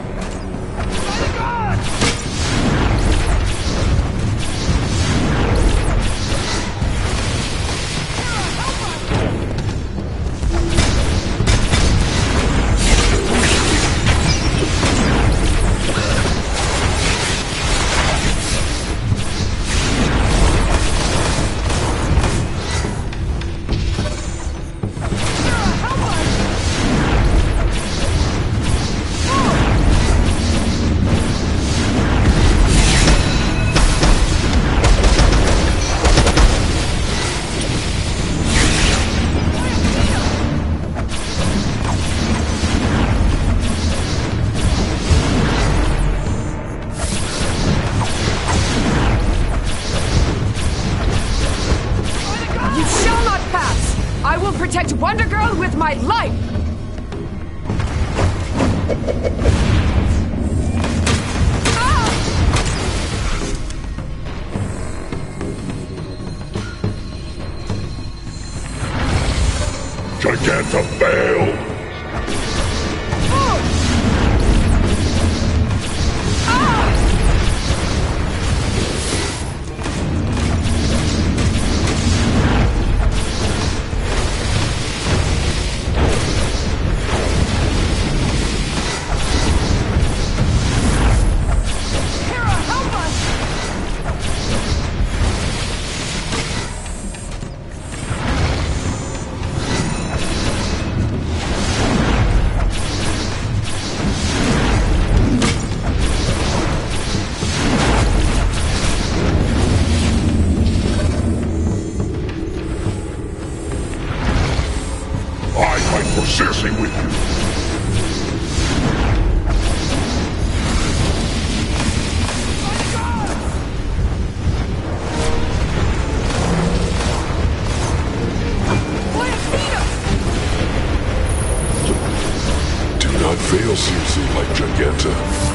my life! Giganta failed! Assessing with you. Do not fail Circe like Giganta.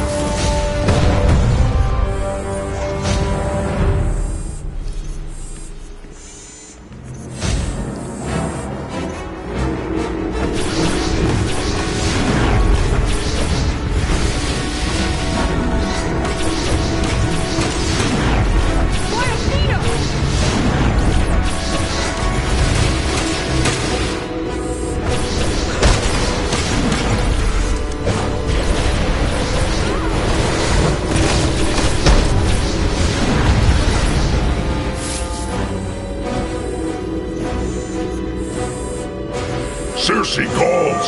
Circe calls!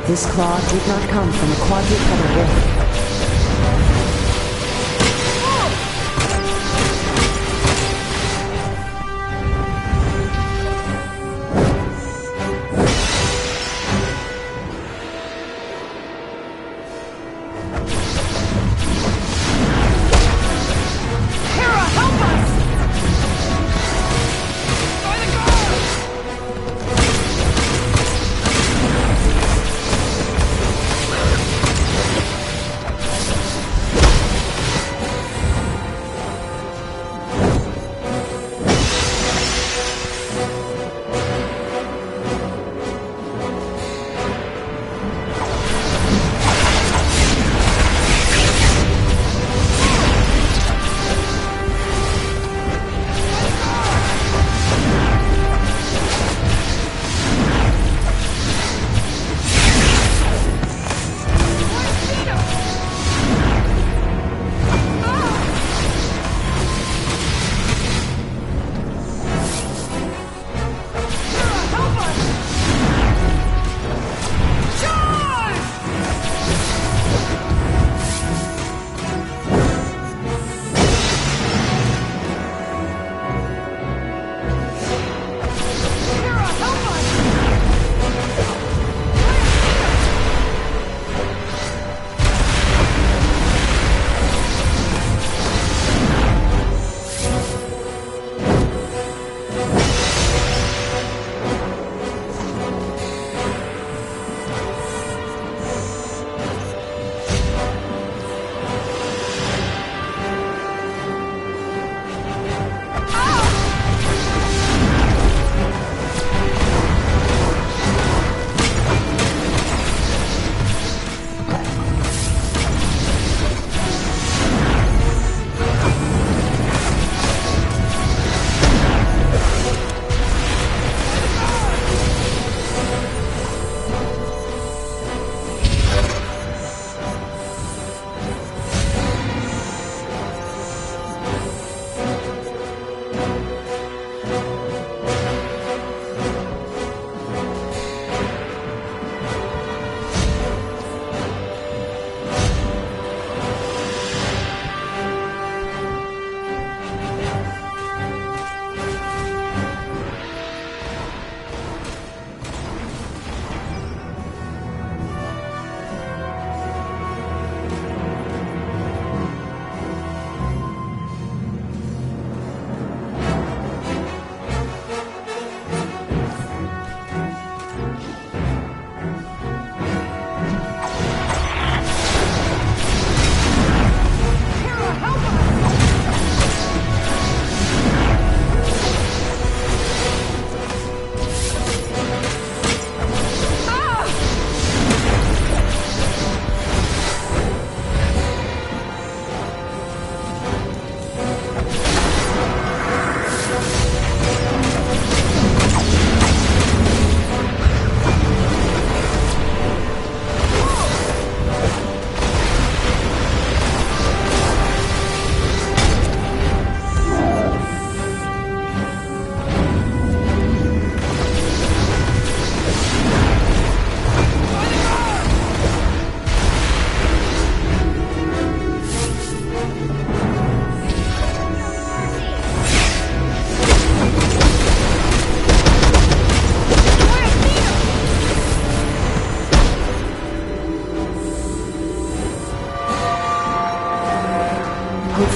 This claw did not come from a quadrupedal wolf.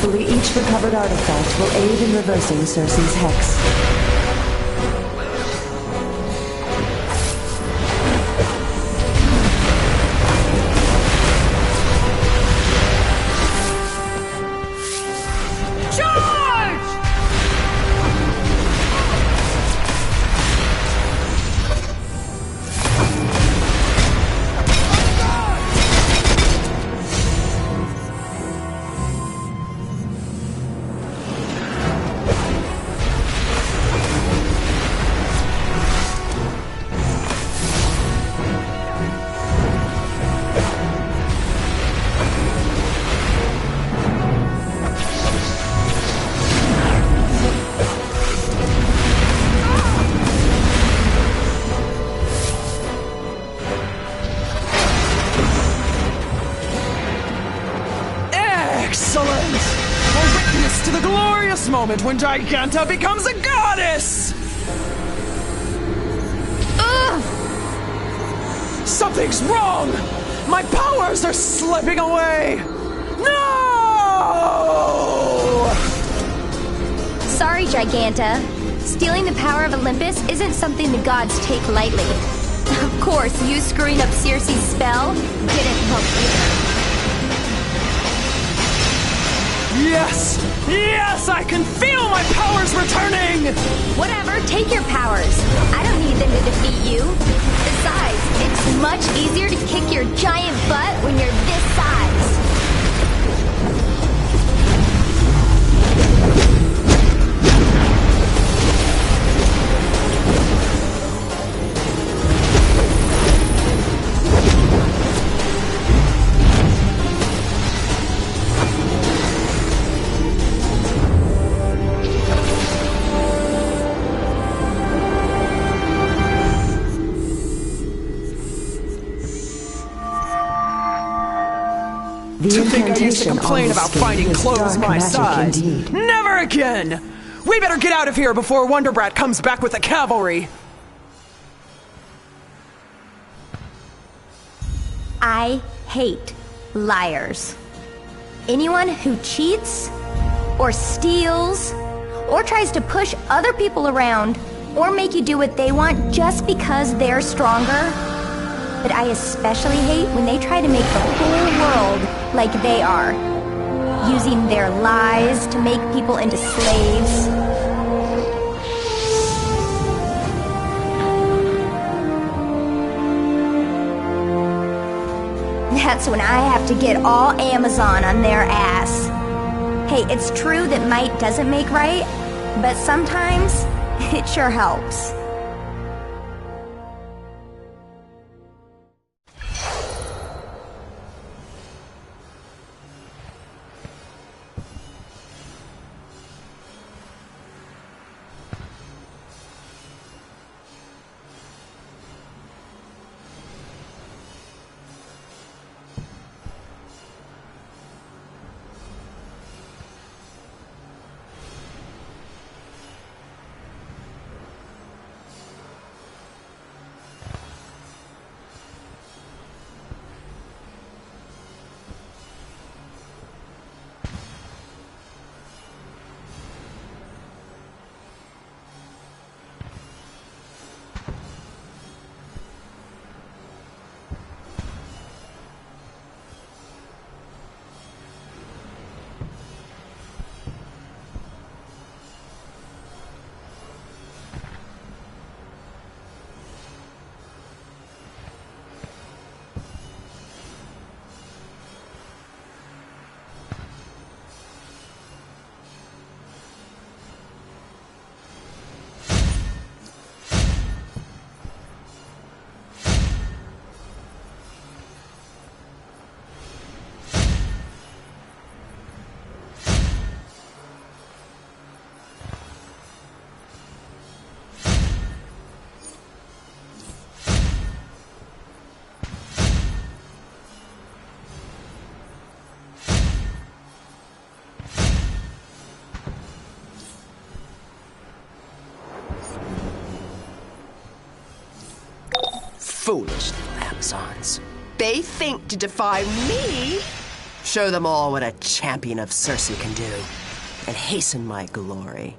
Hopefully each recovered artifact will aid in reversing Cersei's hex. Moment when Giganta becomes a goddess! Ugh! Something's wrong! My powers are slipping away! No! Sorry, Giganta. Stealing the power of Olympus isn't something the gods take lightly. Of course, you screwing up Circe's spell didn't help either. Yes! Yes! I can feel my powers returning! Whatever, take your powers. I don't need them to defeat you. Besides, it's much easier to kick your giant butt when you're this size. To think I used to complain about finding clothes my size. Indeed. Never again! We better get out of here before Wonder Brat comes back with the cavalry! I hate liars. Anyone who cheats, or steals, or tries to push other people around, or make you do what they want just because they're stronger. But I especially hate when they try to make the whole world like they are, using their lies to make people into slaves. That's when I have to get all Amazon on their ass. Hey, it's true that might doesn't make right, but sometimes it sure helps. Foolish little Amazons. They think to defy me Show them all what a champion of Cersei can do, and hasten my glory.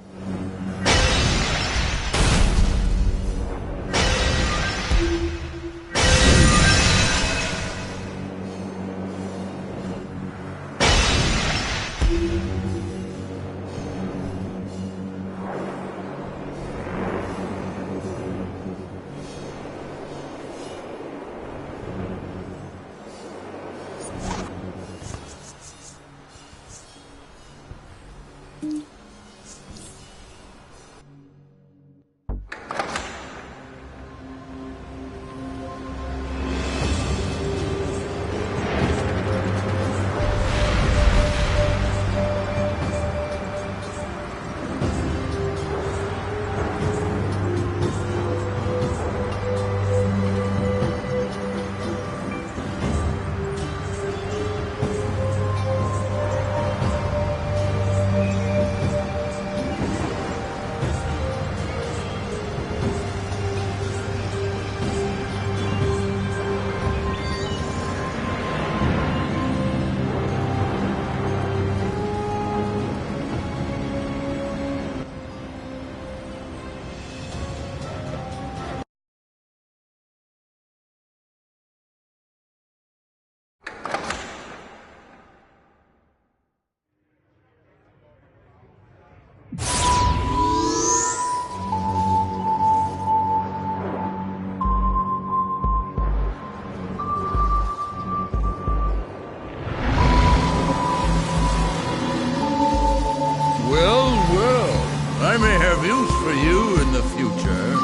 I may have use for you in the future.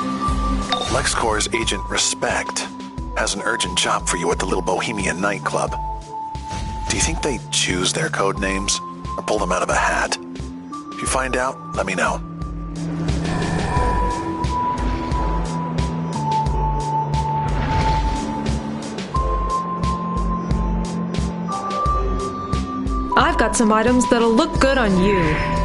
LexCorp's Agent Respect has an urgent job for you at the Little Bohemian nightclub. Do you think they choose their code names or pull them out of a hat? If you find out, let me know. I've got some items that'll look good on you.